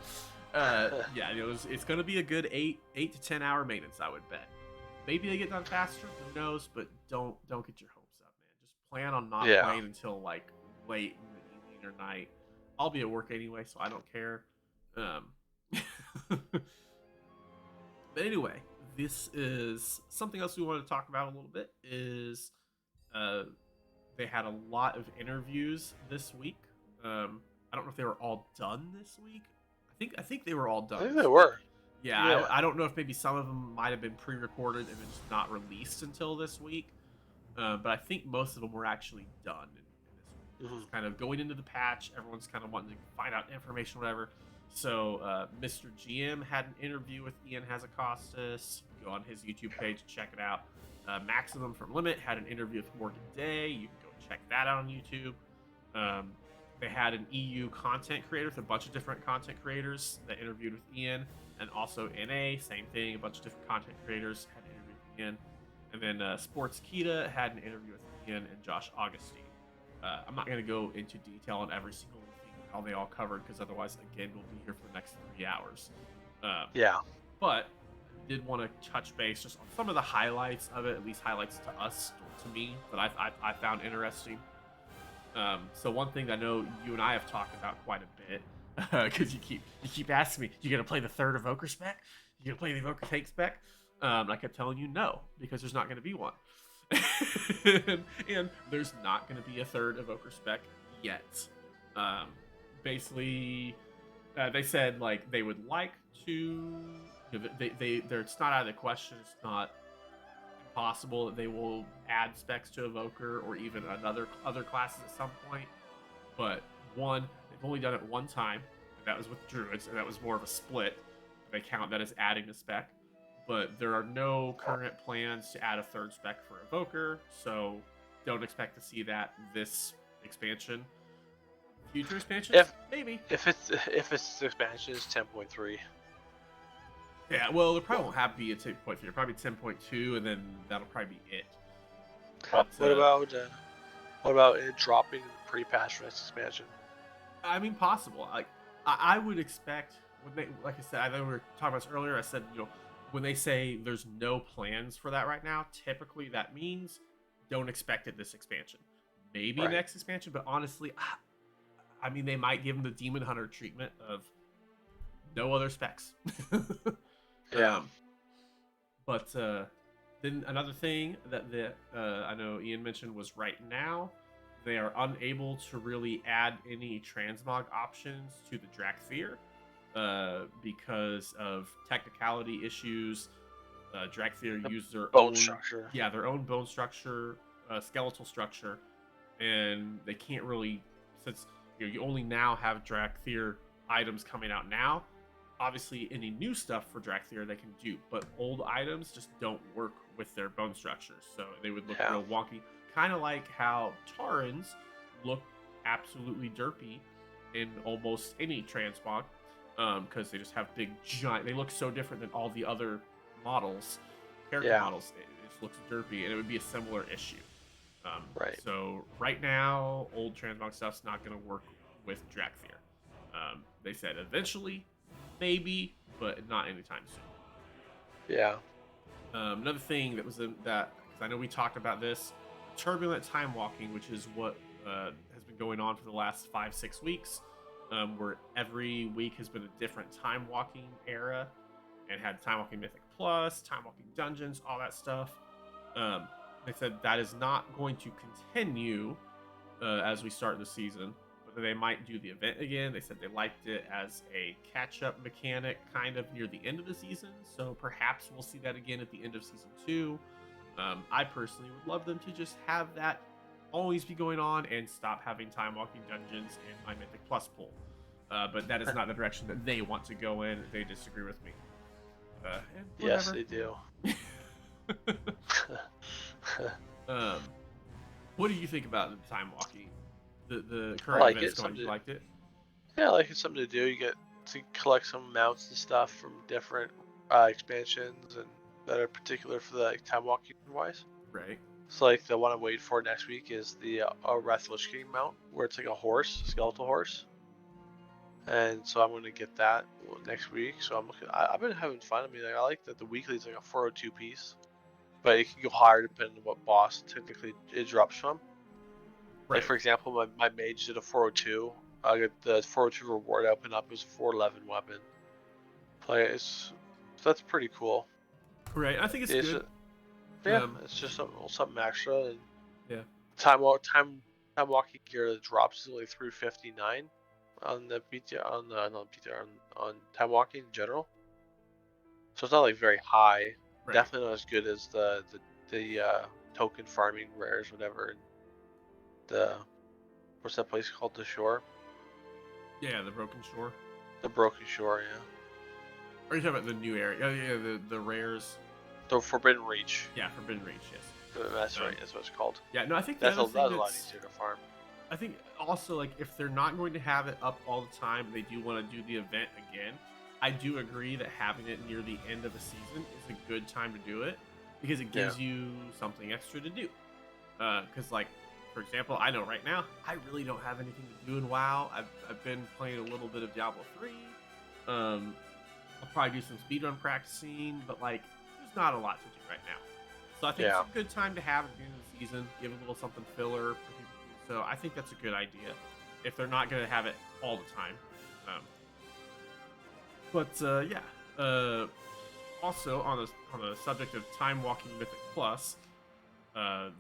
Yeah, it's going to be a good 8 to 10 hour maintenance, I would bet. Maybe they get done faster, who knows? But don't get your hopes up, man. Just plan on not playing until like late in the evening or night. I'll be at work anyway, so I don't care. But anyway, this is something else we want to talk about a little bit. Is they had a lot of interviews this week. I don't know if they were all done this week. I think they were all done. I think they were. Yeah. I don't know if maybe some of them might have been pre-recorded and then just not released until this week. But I think most of them were actually done. Just kind of going into the patch, everyone's kind of wanting to find out information, whatever. So Mr. GM had an interview with Ian Hazacostas. Go on his YouTube page and check it out. Maximum from Limit had an interview with Morgan Day. You can go check that out on YouTube. They had an EU content creator with a bunch of different content creators that interviewed with Ian, and also NA, same thing, a bunch of different content creators had an interview with Ian. And then Sports Kita had an interview with Ian and Josh Augustine. I'm not going to go into detail on every single thing, how they all covered, because otherwise, again, we'll be here for the next 3 hours. But did want to touch base just on some of the highlights of it, at least highlights to us, to me, that I found interesting. So one thing that I know you and I have talked about quite a bit, because you keep asking me, you gonna play the third Evoker spec? You gonna play the Evoker tank spec? I kept telling you no, because there's not gonna be one. and there's not gonna be a third Evoker spec yet. Basically, they said like they would like to. It's not out of the question. It's not possible that they will add specs to Evoker or even other classes at some point. But one, they've only done it one time, and that was with Druids, and that was more of a split. They count that as adding a spec. But there are no current plans to add a third spec for Evoker, so don't expect to see that this expansion. Future expansions? Maybe. If it's expansion, it's 10.3. Yeah, well, there probably won't have to be a 10.3. It'll probably be 10.2, and then that'll probably be it. But, what about it dropping pre-patch for this expansion? I mean, possible. Like, I would expect when they, like I said, I know we were talking about this earlier. I said, when they say there's no plans for that right now, typically that means don't expect it this expansion. Maybe next expansion, but honestly, I mean, they might give them the Demon Hunter treatment of no other specs. Yeah. But then another thing that I know Ian mentioned was right now they are unable to really add any transmog options to the Drakthir because of technicality issues. Drakthir use their bone own structure. Yeah, their own bone structure, skeletal structure, and they can't really, since you only now have Drakthir items coming out now. Obviously, any new stuff for Drakthir they can do, but old items just don't work with their bone structures, so they would look real wonky. Kind of like how Taurens look absolutely derpy in almost any transmog, because they just have big, giant. They look so different than all the other models, character models. It just looks derpy, and it would be a similar issue. So right now, old transmog stuff's not going to work with Drakthir. They said eventually. Maybe, but not anytime soon. Yeah. Another thing that was because I know we talked about this, turbulent time walking, which is what has been going on for the last 5-6 weeks, where every week has been a different time walking era, and had time walking Mythic Plus, time walking dungeons, all that stuff. They said that is not going to continue as we start the season. They might do the event again. They said they liked it as a catch-up mechanic kind of near the end of the season, so perhaps we'll see that again at the end of season 2. I personally would love them to just have that always be going on, and stop having time walking dungeons in my Mythic Plus pool. But that is not the direction that they want to go in. They disagree with me. And Yes, whatever. they do. um, what do you think about the time walking? The I current like events it. going. You liked it? Yeah, I like it's something to do. You get to collect some mounts and stuff from different expansions and that are particular for the time walking wise. Right. So like the one I'm waiting for next week is the Wrath Lich King mount, where it's like a horse, skeletal horse. And so I'm going to get that next week. So I've been having fun. I mean, I like that the weekly is like a 402 piece, but it can go higher depending on what boss technically it drops from. Right. Like for example, my mage did a 402. I got the 402 reward open up as a 411 weapon. So that's pretty cool. Right. I think it's good. Yeah, it's just something extra. And yeah. Time walking gear that drops is only 359 on the BTR on time walking in general. So it's not like very high. Right. Definitely not as good as the token farming rares, whatever. What's that place called? The Shore. Yeah, the Broken Shore. The Broken Shore, yeah. Are you talking about the new area? Oh, yeah, the rares. The Forbidden Reach. Yeah, Forbidden Reach, yes. That's right, that's what it's called. Yeah, no, I think that's a lot easier to farm. I think also, like, if they're not going to have it up all the time, they do want to do the event again. I do agree that having it near the end of a season is a good time to do it, because it gives you something extra to do. Because, like, for example, I know right now, I really don't have anything to do in WoW. I've been playing a little bit of Diablo 3. I'll probably do some speedrun practicing, but, like, there's not a lot to do right now. So I think it's a good time to have at the end of the season, give a little something filler for people to do. So I think that's a good idea, if they're not going to have it all the time. Also on the subject of time walking Mythic Plus,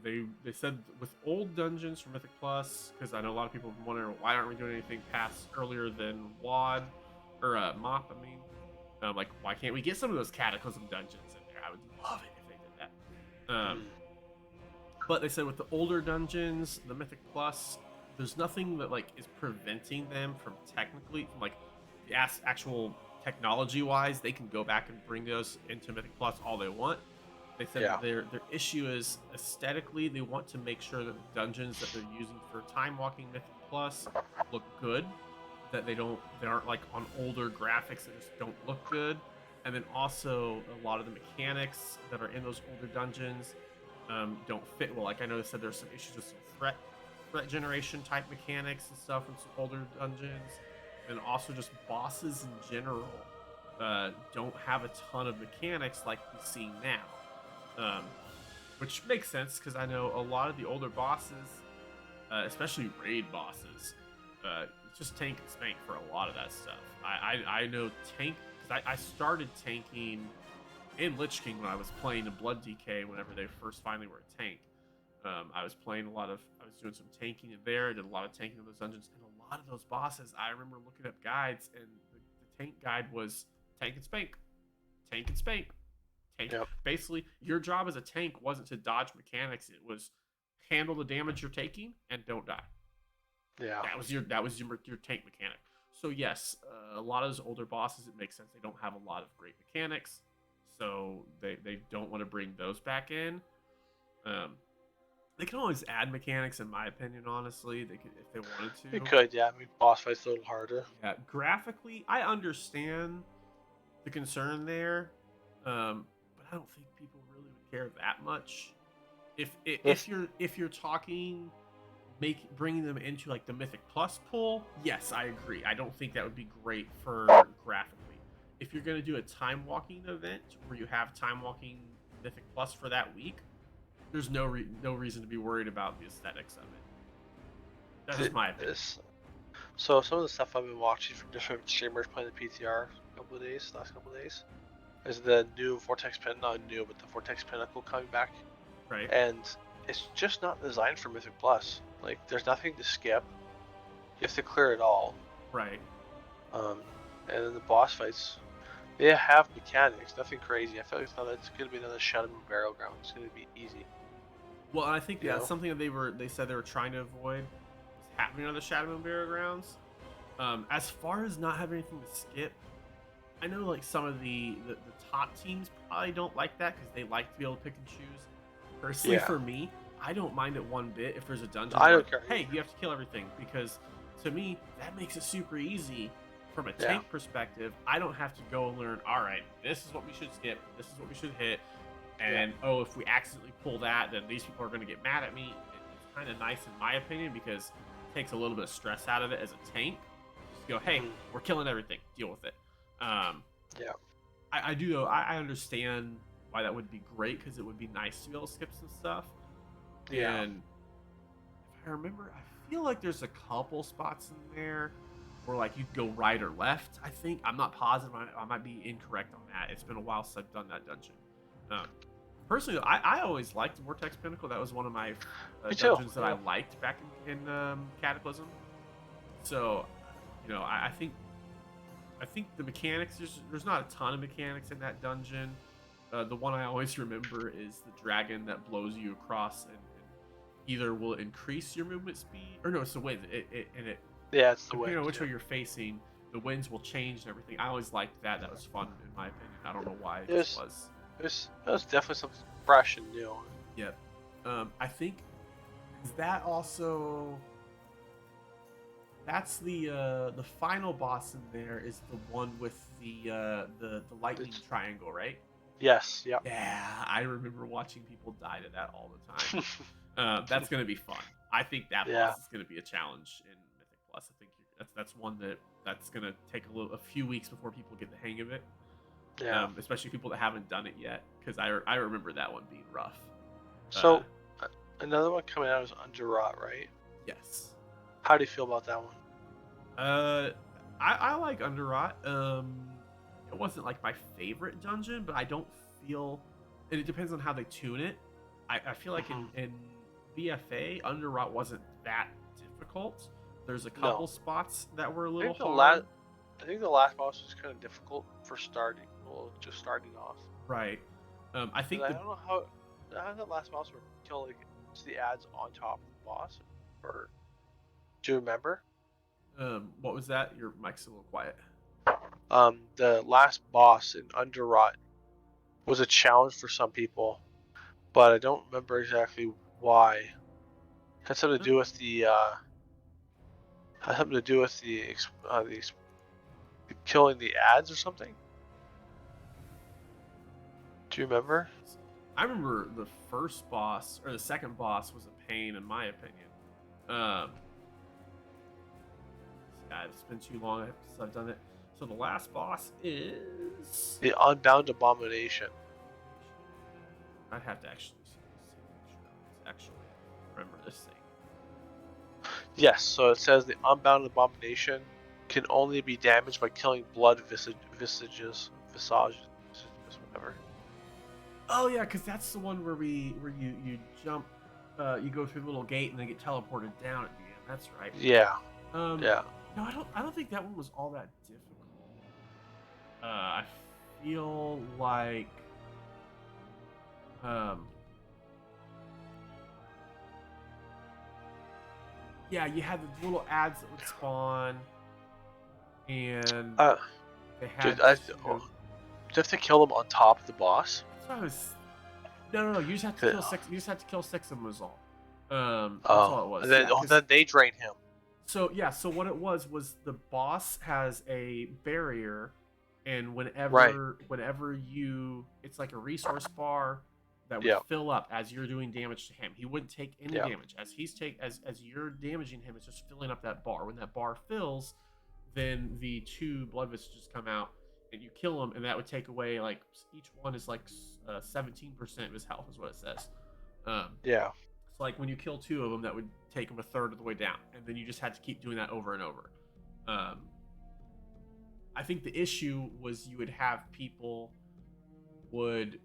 they said with old dungeons for Mythic Plus, because I know a lot of people have been wondering why aren't we doing anything past earlier than WoD or MOP. I mean, like, why can't we get some of those Cataclysm dungeons in there? I would love it if they did that. But they said with the older dungeons, the Mythic Plus, there's nothing that, like, is preventing them from like the actual technology wise. They can go back and bring those into Mythic Plus all they want. They said that their issue is aesthetically, they want to make sure that the dungeons that they're using for time walking Mythic Plus look good, that they aren't like on older graphics that just don't look good. And then also a lot of the mechanics that are in those older dungeons don't fit well. Like, I know they said there's some issues with some threat generation type mechanics and stuff in some older dungeons, and also just bosses in general don't have a ton of mechanics like we see now, which makes sense because I know a lot of the older bosses, especially raid bosses, just tank and spank for a lot of that stuff. I know tank because I started tanking in Lich King when I was playing in Blood DK whenever they first finally were a tank. I was doing some tanking in there. I did a lot of tanking in those dungeons, and a lot of those bosses, I remember looking up guides, and the tank guide was tank and spank, tank and spank, tank. Yep. Basically, your job as a tank wasn't to dodge mechanics; it was handle the damage you're taking and don't die. Yeah, that was your tank mechanic. So yes, a lot of those older bosses, it makes sense they don't have a lot of great mechanics, so they don't want to bring those back in. They can always add mechanics, in my opinion. Honestly, they could if they wanted to. It could, yeah. I mean, boss fights a little harder. Yeah, graphically, I understand the concern there, but I don't think people really would care that much. If you're talking bringing them into like the Mythic Plus pool, yes, I agree. I don't think that would be great for graphically. If you're going to do a time walking event where you have time walking Mythic Plus for that week, there's no reason to be worried about the aesthetics of it. That's my opinion. So some of the stuff I've been watching from different streamers playing the PTR last couple of days, is the new Vortex Pinnacle, not new, but the Vortex Pinnacle coming back. Right. And it's just not designed for Mythic Plus. Like, there's nothing to skip. You have to clear it all. Right. And then the boss fights, they have mechanics, nothing crazy. I feel like it's going to be another Shadow Moon Barrel Ground. It's going to be easy. Well, I think You that's know? something that they said they were trying to avoid was happening on the Shadow and Burial Grounds. As far as not having anything to skip, I know like some of the top teams probably don't like that because they like to be able to pick and choose. Personally, Yeah. for me, I don't mind it one bit if there's a dungeon I where, don't care hey, either. you have to kill everything, because to me that makes it super easy. From a Yeah. tank perspective, I don't have to go and learn. All right, this is what we should skip. This is what we should hit. Yeah. And oh, if we accidentally pull that, then these people are going to get mad at me. It's kind of nice in my opinion because it takes a little bit of stress out of it as a tank. Just go, hey, Mhm. we're killing everything. Deal with it. Um, Yeah. I do though. I understand why that would be great because it would be nice to be able to skip some stuff. Yeah. And if I remember, I feel like there's a couple spots in there where like you go right or left. I think I'm not positive. I might be incorrect on that. It's been a while since I've done that dungeon. Um, Personally, I always liked Vortex Pinnacle. That was one of my Me too. dungeons that I Yeah. liked back in Cataclysm. So, I think the mechanics, there's not a ton of mechanics in that dungeon. The one I always remember is the dragon that blows you across and either will increase your movement speed, or no, it's the wind. And it Yeah, it's the depending wind. on which Yeah. way you're facing, the winds will change and everything. I always liked that. That was fun in my opinion. I don't know why, it It just was, was. it was definitely something fresh and new. Yep. I think is that also that's the final boss in there is the one with the lightning It's, triangle, right? yes. Yep. Yeah, I remember watching people die to that all the time. That's gonna be fun. I think that Yeah. boss is gonna be a challenge in Mythic Plus. I think that's one that's gonna take a few weeks before people get the hang of it, Yeah. especially people that haven't done it yet. Because I remember that one being rough. Uh, So another one coming out is Underrot, right? yes. How do you feel about that one? Uh, I like Underrot. It wasn't like my favorite dungeon, but I don't feel, and it depends on how they tune it. I feel like Hmm. in BFA, Underrot wasn't that difficult. There's a couple No. spots that were a I little think the last hard. I think the last boss was kind of difficult for starting. Well, just starting off. Right. I Because think I the don't know how the last boss were kill like just the ads on top of the boss. Or do you remember? what was that? Your mic's a little quiet. The last boss in Underrot was a challenge for some people, but I don't remember exactly why. It had something to do with the had something to do with the killing the ads or something. Do you remember? I remember the first boss or the second boss was a pain in my opinion. Um, yeah, it's been too long since I've done it. So the last boss is. The Unbound Abomination. I'd have to actually see this actually remember this thing. Yes, so it says the Unbound Abomination can only be damaged by killing blood visages, whatever. Oh yeah, because that's the one where you jump, you go through the little gate and then get teleported down at the end. That's right. Yeah, Um, yeah. no, I don't think that one was all that difficult. I feel like um, yeah, you had the little ads that would spawn, and Uh, they dude, had do to. you have to kill them on top of the boss? That's what I was. No. You just have to 'Cause- kill six. You just have to kill six of them. Was all. That's all Oh, it and was. then Yeah, because then they drain him. so yeah. So what it was the boss has a barrier, and Right. whenever you, it's like a resource bar that would Yeah. fill up as you're doing damage to him. He wouldn't take any Yeah. damage as you're damaging him. It's just filling up that bar. When that bar fills, then the two blood visages come out and you kill them, and that would take away like each one is like 17% of his health is what it says. Yeah. So like when you kill two of them, that would take them a third of the way down, and then you just had to keep doing that over and over. Um, I think the issue was you would have people would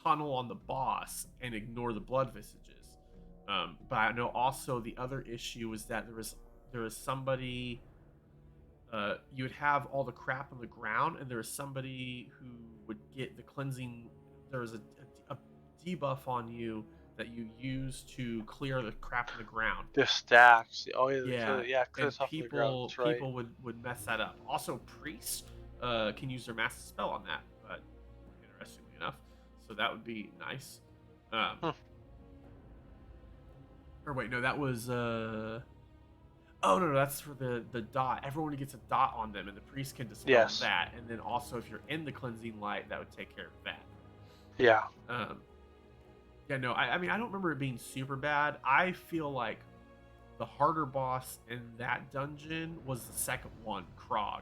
tunnel on the boss and ignore the blood visages. But I know also the other issue was that there was somebody, you would have all the crap on the ground, and there was somebody who would get the cleansing. There was a debuff on you that you use to clear the crap on the ground. The stacks. Oh yeah, Yeah, clear and stuff on the ground. That's right. people would mess that up. Also, priests can use their master spell on that, but interestingly enough, so that would be nice. Hmm. Or wait, no, that was oh no, that's for the dot. Everyone gets a dot on them, and the priest can dispel Yes. that. And then also, if you're in the cleansing light, that would take care of that. Yeah. Yeah, no, I mean, I don't remember it being super bad. I feel like the harder boss in that dungeon was the second one, Krog.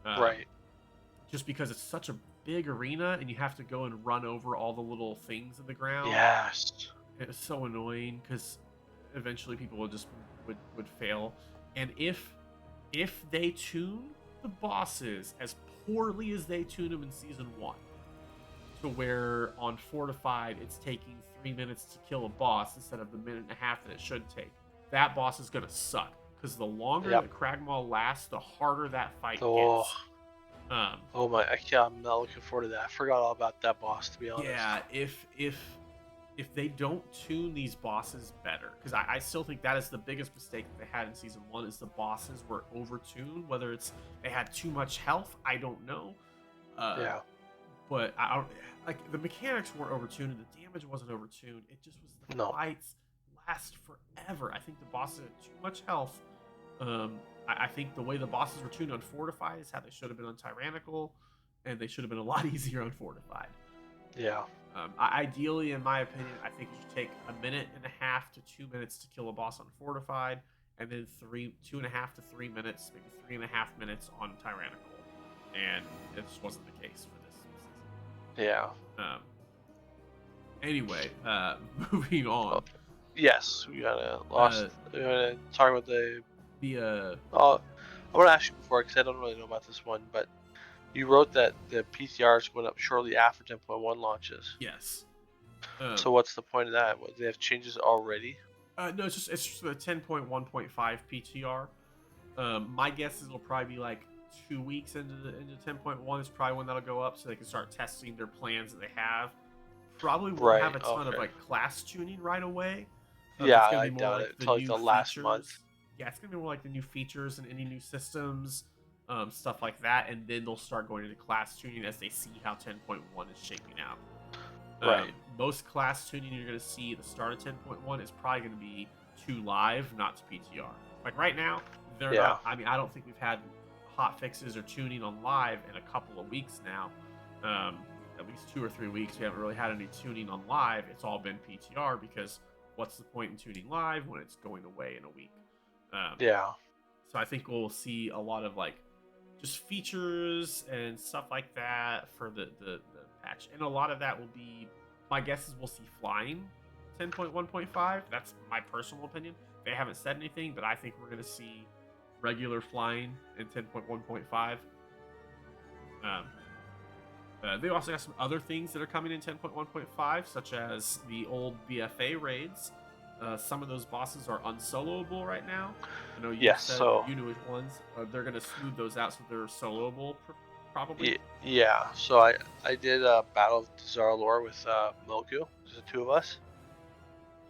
Um, Right. just because it's such a big arena, and you have to go and run over all the little things in the ground. Yes. It was so annoying because eventually people would fail, and if they tune the bosses as poorly as they tuned them in season 1, to where on Fortified it's taking 3 minutes to kill a boss instead of the minute and a half that it should take, that boss is gonna suck because the longer Yep. that Cragmaw lasts, the harder that fight Oh. gets. Oh my! I'm not looking forward to that. I forgot all about that boss, to be honest. Yeah, if they don't tune these bosses better, because I still think that is the biggest mistake that they had in season 1, is the bosses were overtuned. Whether it's they had too much health, I don't know. Yeah. But I don't, like, the mechanics weren't overtuned and the damage wasn't overtuned. It just was the No. fights last forever. I think the bosses had too much health. I think the way the bosses were tuned on Fortified is how they should have been on Tyrannical, and they should have been a lot easier on Fortified. Yeah. Ideally, in my opinion, I think it should take 1.5 minutes to 2 minutes to kill a boss on Fortified, and then 2.5 to 3 minutes, maybe 3.5 minutes on Tyrannical. And it just wasn't the case for this season. Yeah. Anyway, moving on. Oh, yes, we gotta we gotta talk about the. I want to ask you before, because I don't really know about this one, but you wrote that the PTRs went up shortly after 10.1 launches. Yes. So what's the point of that? What, they have changes already? No, it's just the 10.1.5 PTR. My guess is it'll probably be like 2 weeks into 10.1 is probably when that'll go up, so they can start testing their plans that they have. Probably won't have a ton of like class tuning right away. Yeah, I doubt it. Until like the last month. Yeah, it's gonna be more like the new features and any new systems, stuff like that, and then they'll start going into class tuning as they see how 10.1 is shaping out. Right. Most class tuning you're gonna see at the start of 10.1 is probably gonna be to live, not to PTR. Like right now, they're not. I mean, I don't think we've had hot fixes or tuning on live in a couple of weeks now. At least 2 or 3 weeks, we haven't really had any tuning on live. It's all been PTR, because what's the point in tuning live when it's going away in a week? So I think we'll see a lot of like just features and stuff like that for the patch, and a lot of that will be, my guess is we'll see flying 10.1.5. That's my personal opinion. They haven't said anything, but I think we're going to see regular flying in 10.1.5. They also got some other things that are coming in 10.1.5, such as the old BFA raids. Some of those bosses are unsoloable right now. I know you said you knew which ones. They're going to smooth those out so they're soloable, probably. Yeah, so I did a Battle of Zaralor with Milku, just the 2 of us.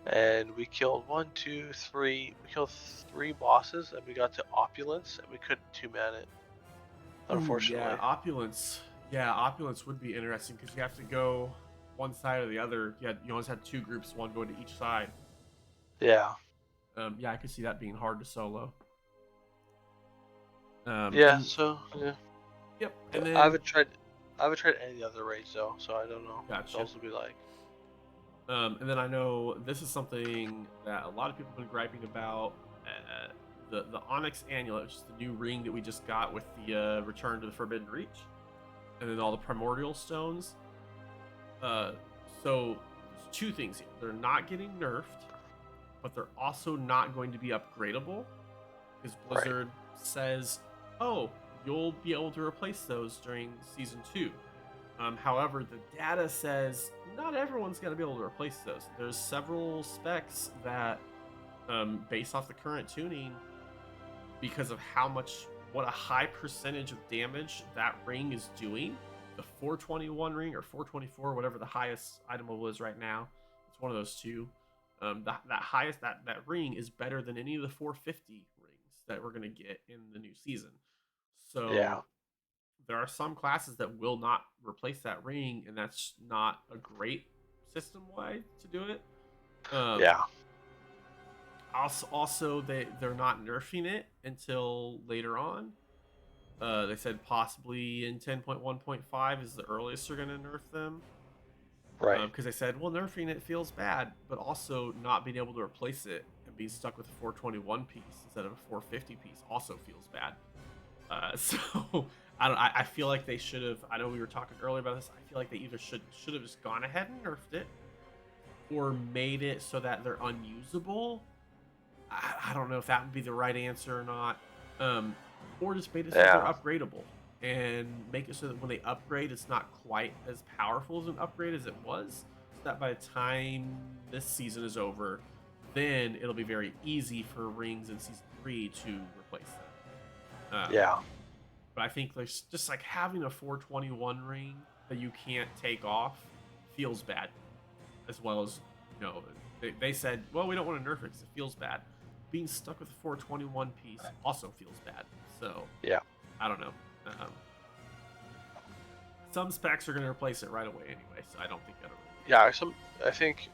And we killed 3 bosses, and we got to Opulence, and we couldn't 2-man it, unfortunately. Yeah, Opulence would be interesting, because you have to go one side or the other. You always had 2 groups, one going to each side. Yeah. Yeah, I could see that being hard to solo. Yeah. Yep. And then I haven't tried any of the other raids though, so I don't know. Gotcha. What else will be like. And then I know this is something that a lot of people have been griping about. The Onyx Amulet, which is the new ring that we just got with the Return to the Forbidden Reach, and then all the Primordial Stones. So there's 2 things here. They're not getting nerfed, but they're also not going to be upgradable, because Blizzard says, oh, you'll be able to replace those during Season 2. However, the data says not everyone's going to be able to replace those. There's several specs that, based off the current tuning, because of what a high percentage of damage that ring is doing, the 421 ring or 424, whatever the highest item level is right now, it's It's one of those two. That highest that ring is better than any of the 450 rings that we're gonna get in the new season. Yeah. So there are some classes that will not replace that ring, and that's not a great system wide to do it. Um, Yeah. also they're not nerfing it until later on. They said possibly in 10.1.5 is the earliest they're going to nerf them. Right. Because they said, well, nerfing it feels bad, but also not being able to replace it and being stuck with a 421 piece instead of a 450 piece also feels bad. So I feel like they should have. I know we were talking earlier about this. I feel like they either should have just gone ahead and nerfed it, or made it so that they're unusable. I don't know if that would be the right answer or not. Um, or just made it so they're Yeah. upgradable and make it so that when they upgrade, it's not quite as powerful as an upgrade as it was. So that by the time this season is over, then it'll be very easy for rings in season 3 to replace them. Yeah. But I think there's just like having a 421 ring that you can't take off feels bad, as well as they said, well, we don't want to nerf it because it feels bad. Being stuck with a 421 piece also feels bad. So Yeah. I don't know. Um, some specs are going to replace it right away anyway, so I don't think that'll. Yeah. I think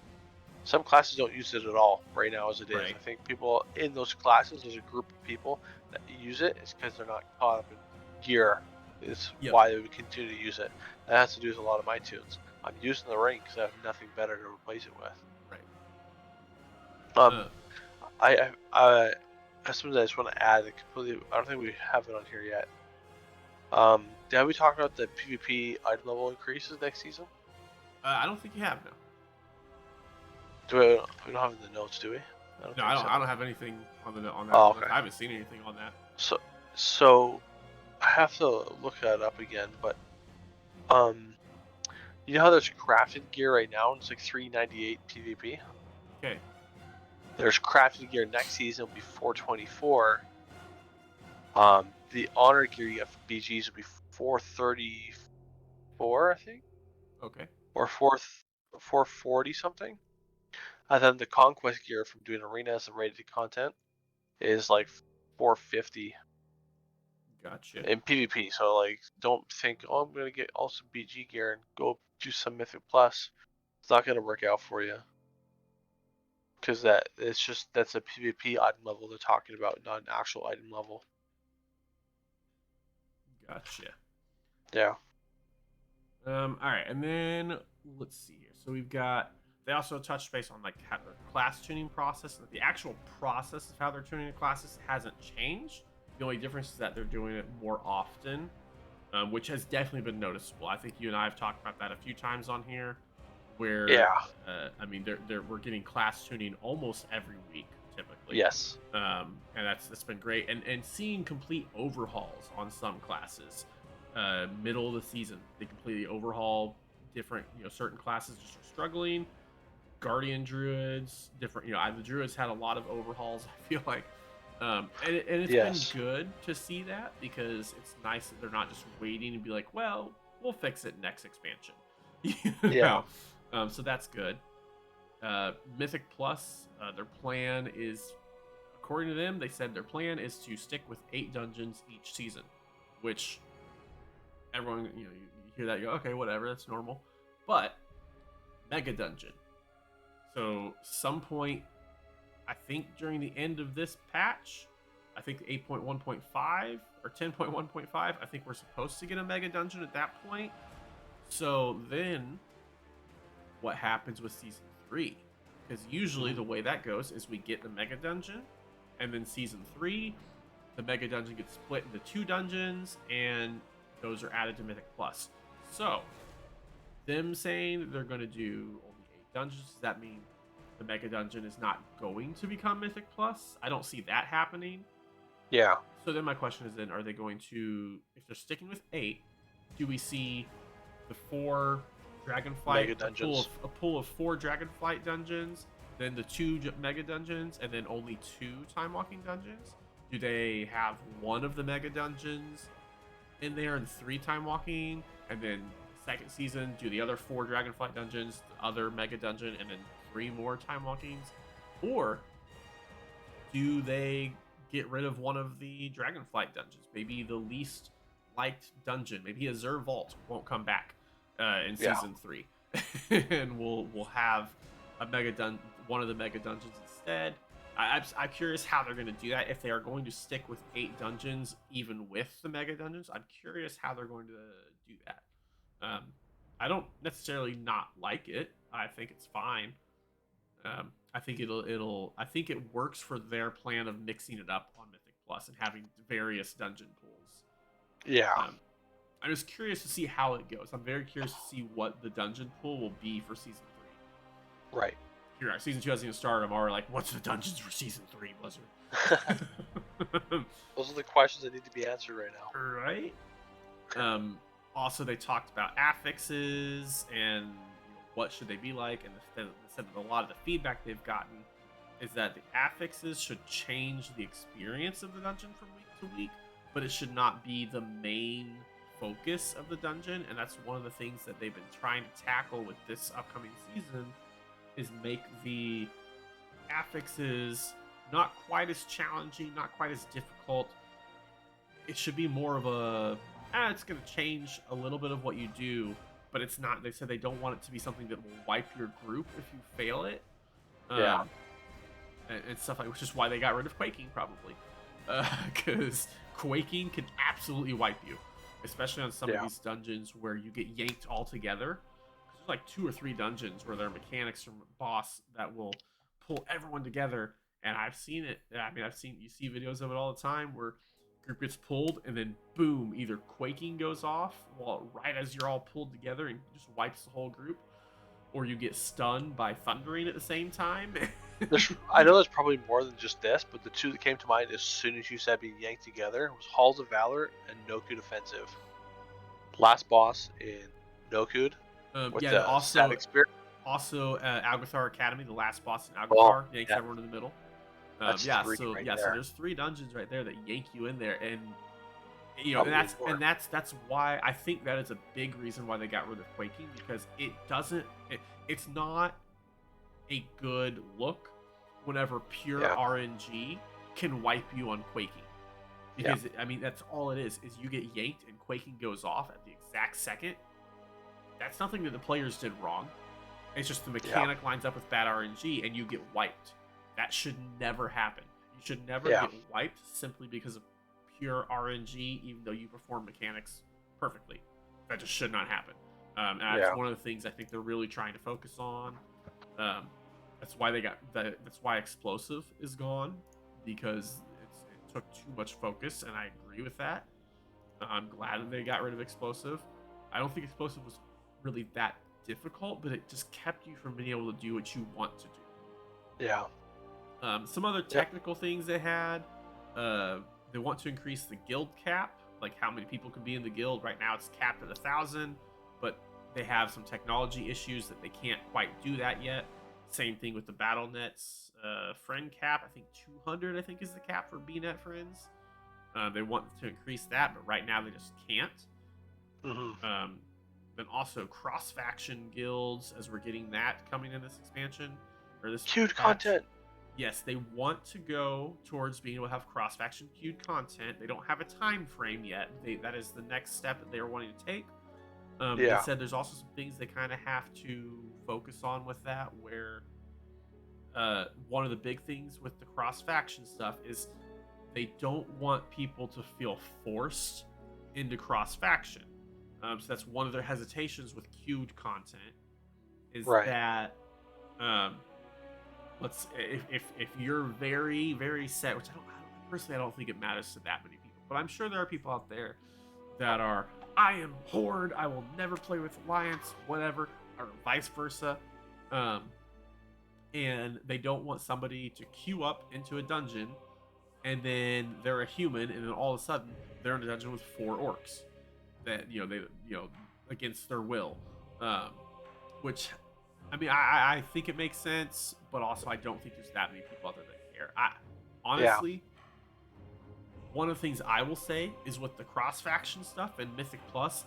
some classes don't use it at all right now as it is. Right. I think people in those classes, there's a group of people that use it. It's because they're not caught up in gear. Is why they would continue to use it. That has to do with a lot of my tunes. I'm using the ring because I have nothing better to replace it with. Right. I something I just want to add. Completely, I don't think we have it on here yet. Have we talked about the PvP item level increases next season? I don't think you have, no. We don't have it in the notes, do we? I don't have anything on that. Oh, okay. I haven't seen anything on that. So I have to look that up again. But you know how there's crafted gear right now? And it's like $3.98 PvP. Okay. There's crafted gear next season will be $4.24. The honor gear you have for BGs will be $4.34, I think. Okay. Or $4.40 something. And then the conquest gear from doing arenas and rated content is like $4.50. Gotcha. In PvP. So like, don't think, oh, I'm gonna get all some BG gear and go do some Mythic Plus. It's not gonna work out for you. Because that's a PvP item level they're talking about, not an actual item level. Gotcha. Yeah. All right, and then let's see here. So they also touched base on like how the class tuning process. The actual process of how they're tuning the classes hasn't changed. The only difference is that they're doing it more often, which has definitely been noticeable. I think you and I have talked about that a few times on here, where I mean, we're getting class tuning almost every week typically. Yes. And that's been great, and seeing complete overhauls on some classes. Middle of the season, they completely overhaul different, certain classes just are struggling. Guardian druids, different, the druids had a lot of overhauls. I feel like, and it's been good to see that, because it's nice that they're not just waiting and be like, well, we'll fix it next expansion. Yeah. So that's good. Mythic Plus, their plan is, according to them, they said their plan is to stick with 8 dungeons each season, which everyone, you hear that, you go, okay, whatever, that's normal. But mega dungeon. So some point, I think during the end of this patch, I think 8.1.5 or 10.1.5, I think we're supposed to get a mega dungeon at that point. So then what happens with season 3? Because usually the way that goes is we get the mega dungeon, and then season 3, the mega dungeon gets split into 2 dungeons, and those are added to Mythic Plus. So, them saying they're going to do only 8 dungeons, does that mean the mega dungeon is not going to become Mythic Plus? I don't see that happening. Yeah. So then my question is then, are they going to, if they're sticking with 8, do we see the 4 Dragonflight, a pool of 4 Dragonflight dungeons, then the 2 mega dungeons, and then only 2 time walking dungeons? Do they have one of the mega dungeons in there and 3 time walking, and then second season do the other 4 Dragonflight dungeons, the other mega dungeon, and then 3 more time walk games, or do they get rid of one of the Dragonflight dungeons? Maybe the least liked dungeon, maybe Azure Vault won't come back in Yeah. season 3, and we'll have one of the mega dungeons instead. I'm curious how they're going to do that. If they are going to stick with 8 dungeons, even with the mega dungeons, I'm curious how they're going to do that. I don't necessarily not like it. I think it's fine. I think I think it works for their plan of mixing it up on Mythic Plus and having various dungeon pools. Yeah. I'm just curious to see how it goes. I'm very curious to see what the dungeon pool will be for season 3. Right. You're right. Season 2 hasn't even started. I'm already like, what's the dungeons for season 3, Blizzard? Those are the questions that need to be answered right now. Right. Also, they talked about affixes and what should they be like, and they said that a lot of the feedback they've gotten is that the affixes should change the experience of the dungeon from week to week, but it should not be the main focus of the dungeon. And that's one of the things that they've been trying to tackle with this upcoming season, is make the affixes not quite as challenging, not quite as difficult. It should be more of a, it's going to change a little bit of what you do, but it's not. They said they don't want it to be something that will wipe your group if you fail it. Yeah. And stuff like, which is why they got rid of Quaking, probably. Because Quaking can absolutely wipe you, especially on some of these dungeons where you get yanked all together. There's like 2 or 3 dungeons where there are mechanics from boss that will pull everyone together, and I've seen it. I mean, you see videos of it all the time where group gets pulled and then boom, either Quaking goes off right as you're all pulled together and just wipes the whole group, or you get stunned by thundering at the same time. I know there's probably more than just this, but the 2 that came to mind as soon as you said being yanked together was Halls of Valor and Nokud Offensive. Last boss in Nokud. Also Algathar Academy, the last boss in Algathar, yanks everyone in the middle. That's so there's 3 dungeons right there that yank you in there, and that's why I think that is a big reason why they got rid of Quaking, because it's not a good look whenever pure RNG can wipe you on Quaking, because I mean that's all it is you get yanked and Quaking goes off at the exact second. That's nothing that the players did wrong. It's just the mechanic lines up with bad RNG and you get wiped. That should never happen. You should never get wiped simply because of pure RNG, even though you perform mechanics perfectly. That just should not happen. And that's one of the things I think they're really trying to focus on. That's why Explosive is gone, because it took too much focus, and I agree with that. I'm glad that they got rid of Explosive. I don't think Explosive was really that difficult, but it just kept you from being able to do what you want to do. Yeah. Some other technical things they had. They want to increase the guild cap, like how many people can be in the guild. Right now it's capped at 1,000, but they have some technology issues that they can't quite do that yet. Same thing with the BattleNet's friend cap. I think 200, I think, is the cap for BNet friends. They want to increase that, but right now they just can't. Mm-hmm. Then also cross-faction guilds, as we're getting that coming in this expansion. Or this queued content. Yes, they want to go towards being able to have cross-faction queued content. They don't have a time frame yet. That is the next step that they're wanting to take. They said there's also some things they kind of have to focus on with that, where one of the big things with the cross-faction stuff is they don't want people to feel forced into cross-faction. So that's one of their hesitations with queued content, is that if you're very, very set, which I don't think it matters to that many people, but I'm sure there are people out there that are, I am Horde, I will never play with Alliance, whatever, or vice versa, and they don't want somebody to queue up into a dungeon and then they're a human and then all of a sudden they're in a dungeon with 4 orcs that against their will, which I mean I think it makes sense, but also I don't think there's that many people out there that care. Honestly, one of the things I will say is with the cross faction stuff and Mythic Plus,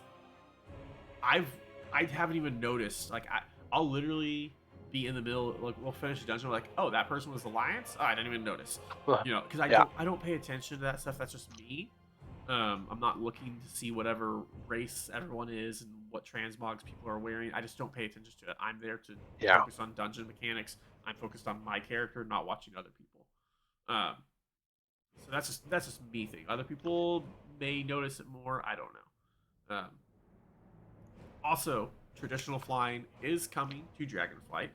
I haven't even noticed. Like I'll literally be in the middle, like we'll finish a dungeon, we're like, oh, that person was Alliance. Oh, I didn't even notice. Because Yeah. I don't pay attention to that stuff. That's just me. I'm not looking to see whatever race everyone is and what transmogs people are wearing. I just don't pay attention to it. I'm there to Yeah. focus on dungeon mechanics. I'm focused on my character, not watching other people. Um, so that's just me thing. Other people may notice it more. I don't know. Also, traditional flying is coming to Dragonflight.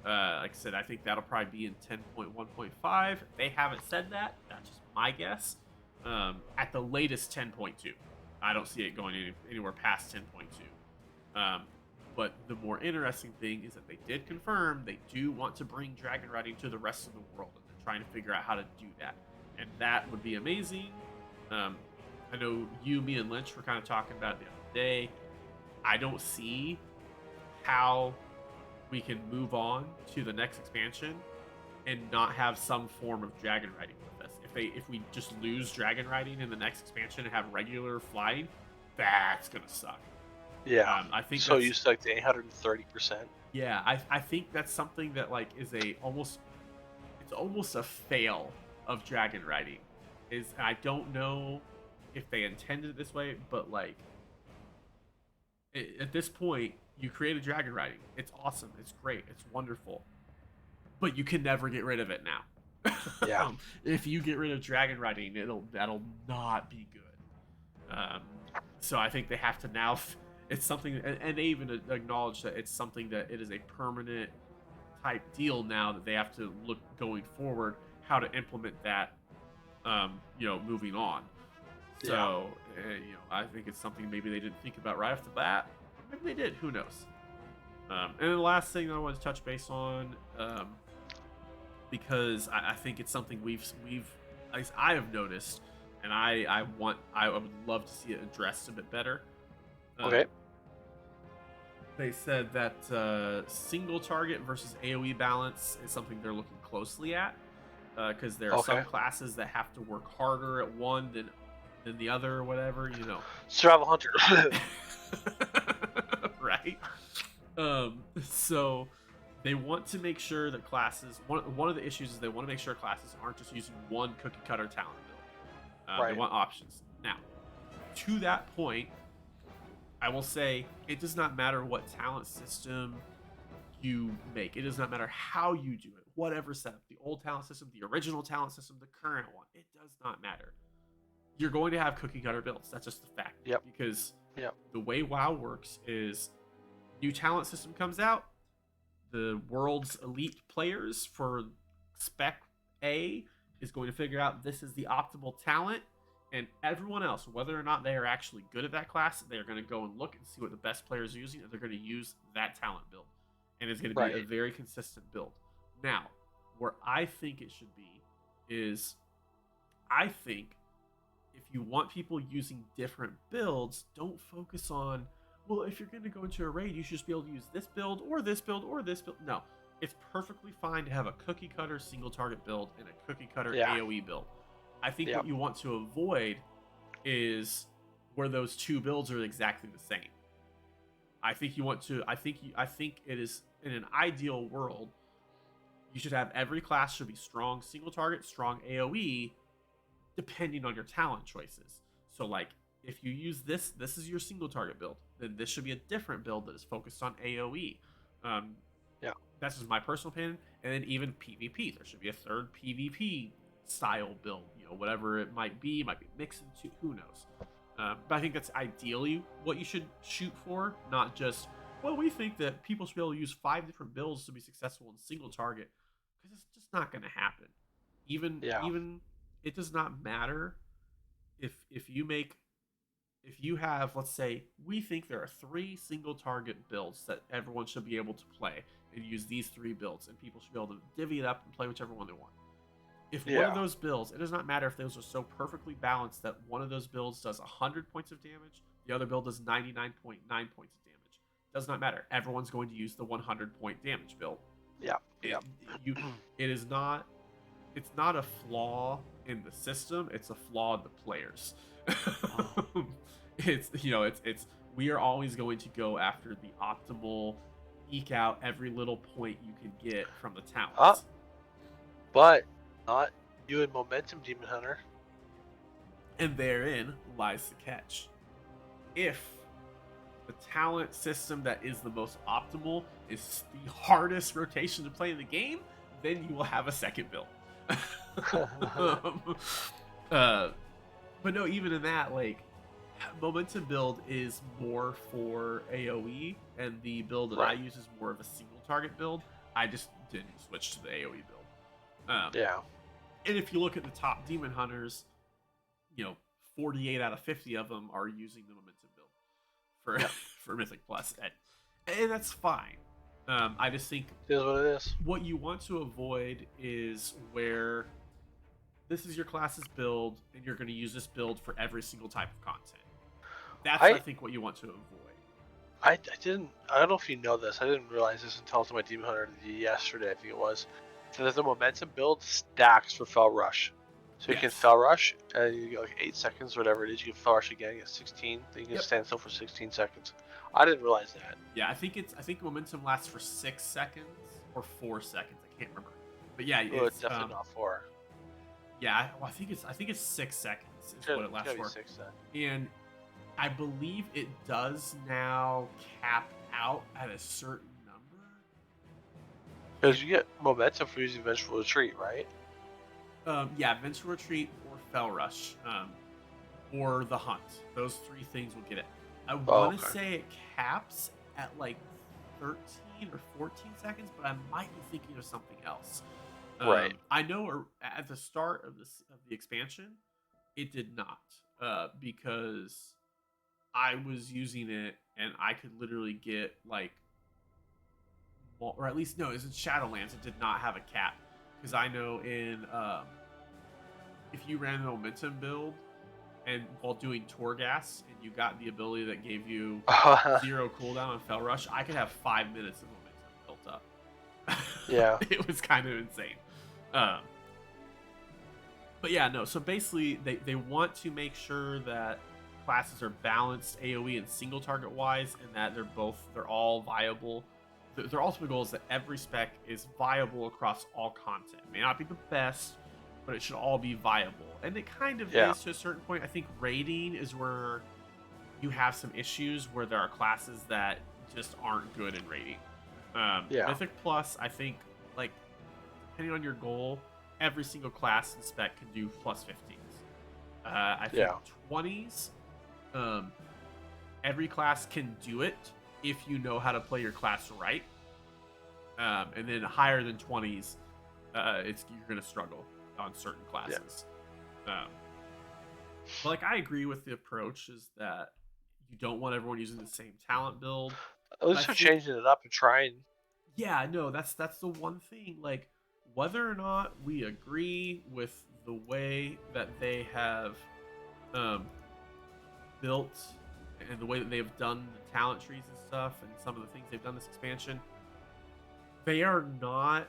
Like I said, I think that'll probably be in 10.1.5. They haven't said that. That's just my guess. At the latest 10.2. I don't see it going anywhere past 10.2. But the more interesting thing is that they did confirm they do want to bring dragon riding to the rest of the world, and they're trying to figure out how to do that. And that would be amazing. I know you, me, and Lynch were kind of talking about it the other day. I don't see how we can move on to the next expansion and not have some form of dragon riding with us. If we just lose dragon riding in the next expansion and have regular flying, that's gonna suck. Yeah. I think so. You stuck to 830%. Yeah, I think that's something that like is it's almost a fail of dragon riding. I don't know if they intended it this way, but like at this point, you create a dragon riding. It's awesome. It's great. It's wonderful. But you can never get rid of it now. Yeah. If you get rid of dragon riding, that'll not be good. So I think they have to now. It's something, and they even acknowledge that it's something that it is a permanent type deal now that they have to look going forward how to implement that. Moving on. So, I think it's something maybe they didn't think about right off the bat. Maybe they did. Who knows? And then the last thing I want to touch base on, because I think it's something at least I have noticed, and I would love to see it addressed a bit better. Okay. They said that single target versus AoE balance is something they're looking closely at, because there are some classes that have to work harder at one than the other or whatever, Survival Hunter. Right. So they want to make sure that classes, one of the issues is they want to make sure classes aren't just using one cookie cutter talent build. Right. They want options. Now, to that point, I will say it does not matter what talent system you make. It does not matter how you do it, whatever setup, the old talent system, the original talent system, the current one. It does not matter. You're going to have cookie cutter builds. That's just the fact. Yep. Because the way WoW works is new talent system comes out, the world's elite players for spec A is going to figure out this is the optimal talent, and everyone else, whether or not they are actually good at that class, they're going to go and look and see what the best players are using, and they're going to use that talent build. And it's going to be a very consistent build. Now, where I think it should be is, I think if you want people using different builds, don't focus on, well, if you're going to go into a raid, you should just be able to use this build or this build or this build. No, it's perfectly fine to have a cookie cutter single target build and a cookie cutter AoE build. I think what you want to avoid is where those two builds are exactly the same. I think it is, in an ideal world, you should have every class should be strong single target, strong AoE, depending on your talent choices. So like if you use this is your single target build, then this should be a different build that is focused on AoE. That's just my personal opinion. And then even PvP, there should be a third PvP style build, whatever it might be mixed into, who knows. But I think that's ideally what you should shoot for, not just, well, we think that people should be able to use 5 different builds to be successful in single target, because it's just not going to happen. Even it does not matter if you have, let's say, we think there are 3 single target builds that everyone should be able to play and use these 3 builds, and people should be able to divvy it up and play whichever one they want. If one of those builds, it does not matter if those are so perfectly balanced that one of those builds does 100 points of damage, the other build does 99.9 points of damage. It does not matter. Everyone's going to use the 100 point damage build. It is not. It's not a flaw in the system. It's a flaw in the players. It's we are always going to go after the optimal eke out every little point you could get from the talents. But not you and Momentum Demon Hunter. And therein lies the catch. If the talent system that is the most optimal is the hardest rotation to play in the game, then you will have a second build. But no, even in that, like, Momentum build is more for AoE, and the build that I use is more of a single target build. I just didn't switch to the AoE build. Yeah. And if you look at the top Demon Hunters, 48 out of 50 of them are using the Momentum build for Mythic Plus, and that's fine. I just think it is what it is. What you want to avoid is where this is your class's build, and you're going to use this build for every single type of content. That's, I think, what you want to avoid. I don't know if you know this. I didn't realize this until I was my Demon Hunter yesterday, I think it was. So the Momentum build stacks for Fell Rush. So you can Fell Rush, and you get like 8 seconds, whatever it is. You can Fell Rush again, you get 16. Then you can stand still for 16 seconds. I didn't realize that. Yeah, I think Momentum lasts for 6 seconds or 4 seconds. I can't remember. But yeah, it's definitely not 4. Yeah, well, I think it's 6 seconds is what it lasts for. 6 seconds. And I believe it does now cap out at a certain number. Because you get Momentum for using Vengeful Retreat, right? Yeah, Vengeful Retreat or Fell Rush, or the Hunt. Those 3 things will get it. I want to say it caps at like 13 or 14 seconds, but I might be thinking of something else. Right. I know at the start of the expansion, it did not, because I was using it and I could literally get like, or at least no, it was in Shadowlands. It did not have a cap, because I know in if you ran the Momentum build and while doing Torghast and you got the ability that gave you 0 cooldown on Fell Rush, I could have 5 minutes of Momentum built up. Yeah. It was kind of insane. But yeah, no, so basically they want to make sure that classes are balanced AoE and single target wise, and that they're all viable. Their ultimate goal is that every spec is viable across all content. It may not be the best, but it should all be viable. And it kind of is to a certain point. I think raiding is where you have some issues, where there are classes that just aren't good in raiding. Mythic Plus, I think, like, depending on your goal, every single class and spec can do plus 15s. I think 20s, every class can do it if you know how to play your class right. And then higher than 20s, you're going to struggle on certain classes. But like, I agree with the approach is that you don't want everyone using the same talent build. At least they're changing it up and trying. Yeah, no, that's the one thing. Like, whether or not we agree with the way that they have built and the way that they've done the talent trees and stuff, and some of the things they've done this expansion, they are not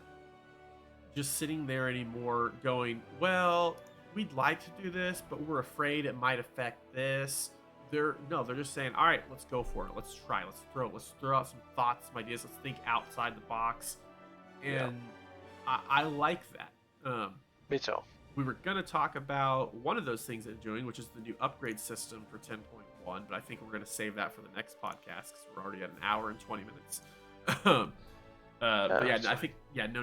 just sitting there anymore going, well, we'd like to do this, but we're afraid it might affect this. They're just saying, all right, let's go for it. Let's try. Let's throw out some thoughts, some ideas. Let's think outside the box. And I like that. Me too. We were going to talk about one of those things they're doing, which is the new upgrade system for 10.1, but I think we're going to save that for the next podcast because we're already at an hour and 20 minutes. But yeah, I think,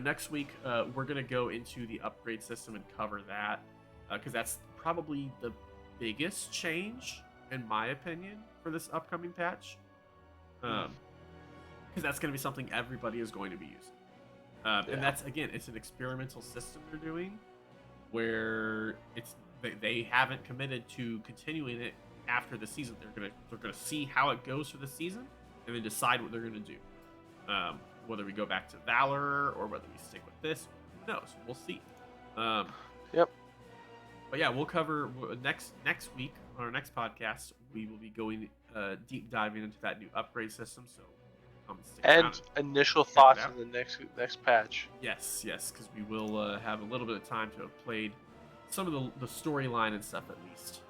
next week we're going to go into the upgrade system and cover that, because that's probably the biggest change, in my opinion, for this upcoming patch. Because that's going to be something everybody is going to be using. And that's, again, it's an experimental system they're doing, where they haven't committed to continuing it after the season. They're gonna see how it goes for the season and then decide what they're gonna do. Whether we go back to Valor or whether we stick with this, who knows? We'll see. But yeah, we'll cover next week on our next podcast. We will be going deep diving into that new upgrade system. So and initial thoughts on the next patch. Yes, because we will have a little bit of time to have played some of the storyline and stuff at least.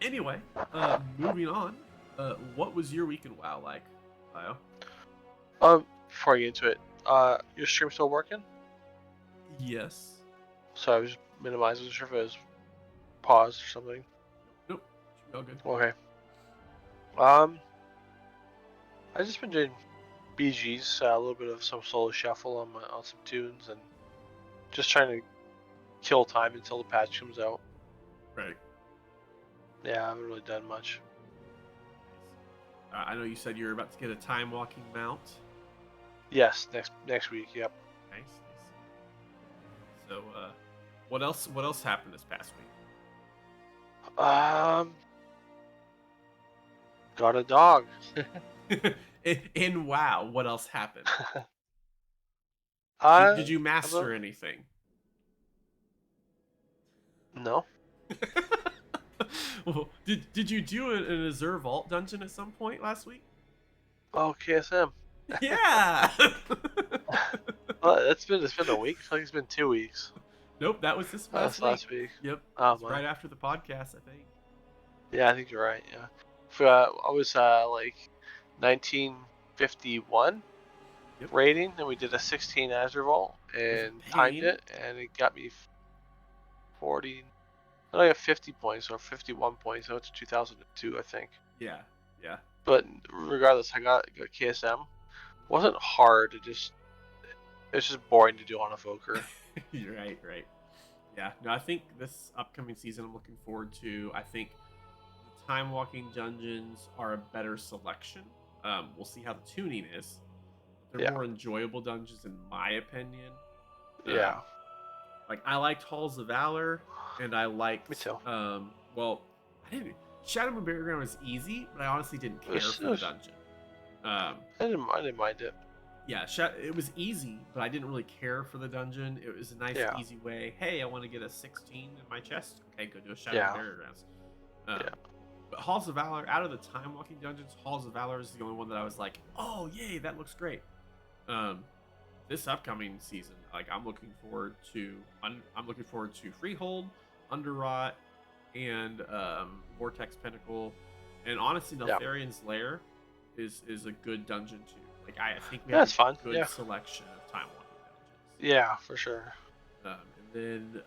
Anyway, moving on. What was your week in WoW like, Bio? Before I get into it, your stream still working? Yes. So I was just minimizing sure if it was paused or something. Nope. Should be all good. Okay. I've just been doing BGs, a little bit of some solo shuffle on some tunes, and just trying to kill time until the patch comes out. Right. Yeah, I haven't really done much. I know you said you were about to get a time walking mount. Yes, next week. Yep. Nice. So, what else happened this past Got a dog. week? in WoW, what else happened? Did you master anything? No. Well, did you do an Azure Vault dungeon at some point last week? Oh, KSM. Yeah. Well, it's been a week. I feel like it's been 2 weeks. Nope, that was this That's week. last week. Yep. Oh, It's right after the podcast, I think. Yeah, I think you're right. Yeah. I was like 1951 rating, and we did a 16 Azure Vault and timed it, and it got me 40. I got 50 points or 51 points. So it's 2002, I think. Yeah. But regardless, I got KSM. Wasn't hard. It's just boring to do on Evoker. You're right. Yeah. No, I think this upcoming season I'm looking forward to. I think the time walking dungeons are a better selection. We'll see how the tuning is. They're more enjoyable dungeons, in my opinion. Yeah. Like I liked Halls of Valor, and I liked. Me too. Well, I didn't. Shadow and Burial Ground was easy, but I honestly didn't care for the dungeon. I didn't mind it. Yeah, it was easy, but I didn't really care for the dungeon. It was a nice, easy way. Hey, I want to get a 16 in my chest. Okay, go do a Shadow and Burial Grounds. But Halls of Valor, out of the time walking dungeons, Halls of Valor is the only one that I was like, oh yay, that looks great. This upcoming season, like I'm looking forward to Freehold, Underrot, and Vortex Pinnacle, and honestly, Neltharian's Lair is a good dungeon too. Like I think we have a good selection of time walking dungeons. Yeah, for sure. And then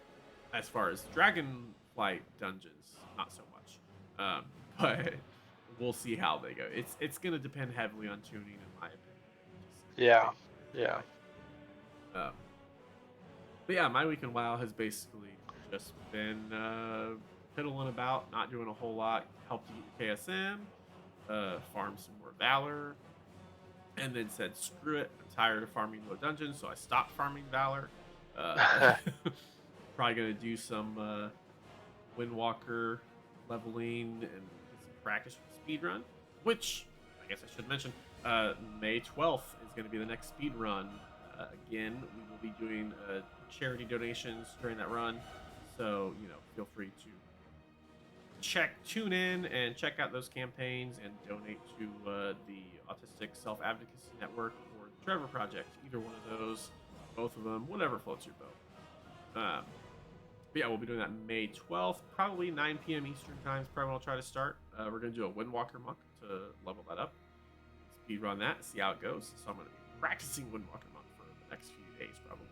as far as Dragonflight dungeons, not so much. But we'll see how they go. It's gonna depend heavily on tuning, in my opinion. Yeah. But yeah, my week in WoW has basically just been piddling about, not doing a whole lot. Helped you get KSM, farm some more Valor, and then said, screw it, I'm tired of farming low dungeons, so I stopped farming Valor. Probably gonna do some Windwalker leveling and get some practice for the speed run, which I guess I should mention. May 12th is going to be the next speed run. Again, we will be doing charity donations during that run, so feel free to tune in and check out those campaigns and donate to the Autistic Self-Advocacy Network or the Trevor Project. Either one of those, both of them, whatever floats your boat. But yeah, we'll be doing that May 12th, probably 9 p.m. Eastern time is probably when I'll try to start. We're going to do a Windwalker Monk to level that up. Speed run that, see how it goes. So I'm going to be practicing Windwalker Monk for the next few days, probably.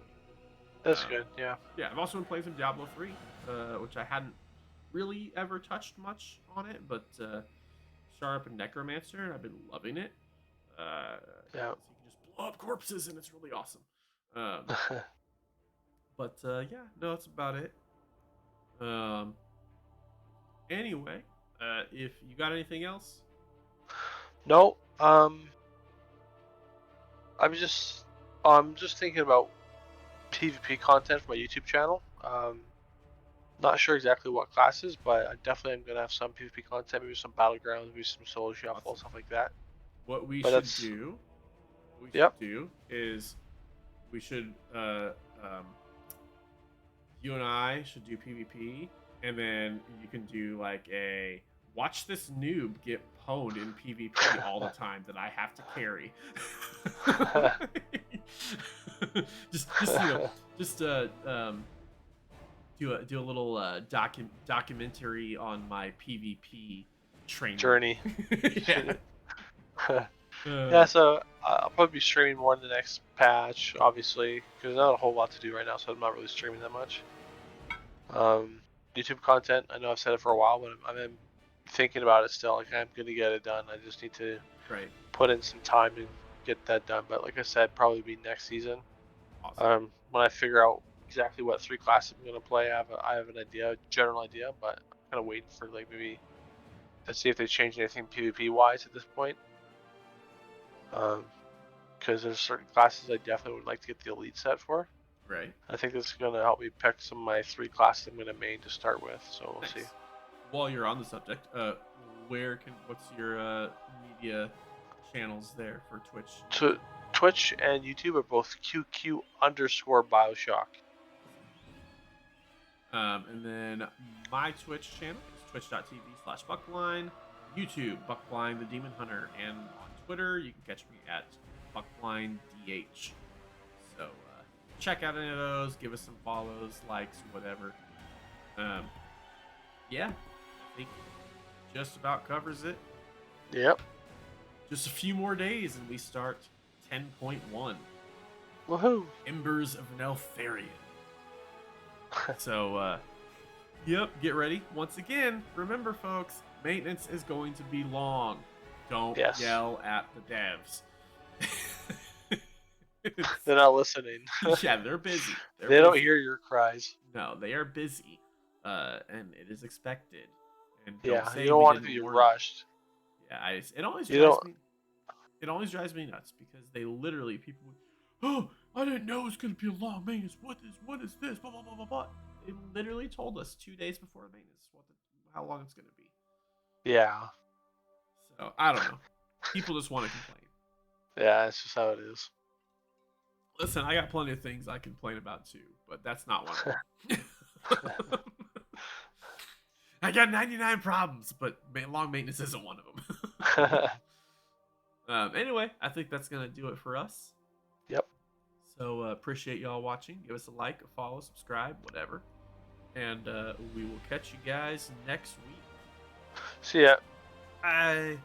That's good, yeah. Yeah, I've also been playing some Diablo 3, which I hadn't really ever touched much on it, but Sharp and Necromancer, and I've been loving it. So you can just blow up corpses, and it's really awesome. But yeah, no, that's about it. Anyway, if you got anything else? No. I'm just thinking about PvP content for my YouTube channel. Not sure exactly what classes, but I definitely am gonna have some PvP content, maybe some battlegrounds, maybe some solo shuffle, stuff like that. What we should do is we should you and I should do PvP, and then you can do like a watch this noob get pwned in PvP all the time that I have to carry. Do a little documentary on my PvP training journey. Yeah. Yeah, so I'll probably be streaming more in the next patch, obviously, because there's not a whole lot to do right now, so I'm not really streaming that much. YouTube content, I know I've said it for a while, but I'm thinking about it still. Like, I'm gonna get it done. I just need to Right. put in some time and get that done. But like I said, probably be next season. Awesome. When I figure out exactly what 3 classes I'm gonna play, I have an idea, a general idea, but I'm kind of waiting for like maybe to see if they change anything PvP wise at this point. Because there's certain classes I definitely would like to get the elite set for. Right. I think this is gonna help me pick some of my 3 classes I'm gonna main to start with. So we'll Nice. see. While you're on the subject, what's your media channels there for Twitch? So Twitch and YouTube are both QQ_Bioshock. And then my Twitch channel is twitch.tv/Buckblind, YouTube Buckblind the Demon Hunter, and on Twitter you can catch me at BuckblindDH. So check out any of those, give us some follows, likes, whatever. Yeah, I think just about covers it. Yep. Just a few more days and we start 10.1. Woohoo! Embers of Neltharion. So, yep, get ready. Once again, remember, folks, maintenance is going to be long. Don't yell at the devs. They're not listening. Yeah, they're busy. They don't hear your cries. No, they are busy, and it is expected. And Yeah, say you don't want to be rushed. Yeah, it always drives me. It always drives me nuts because they literally people. Oh, I didn't know it was gonna be a long maintenance. What is this? Blah blah blah blah blah. They literally told us 2 days before maintenance how long it's gonna be. Yeah. So I don't know. People just want to complain. Yeah, it's just how it is. Listen, I got plenty of things I complain about too, but that's not one of them. I got 99 problems, but long maintenance isn't one of them. Anyway, I think that's gonna do it for us. Yep. So appreciate y'all watching. Give us a like, a follow, subscribe, whatever. And we will catch you guys next week. See ya. Bye.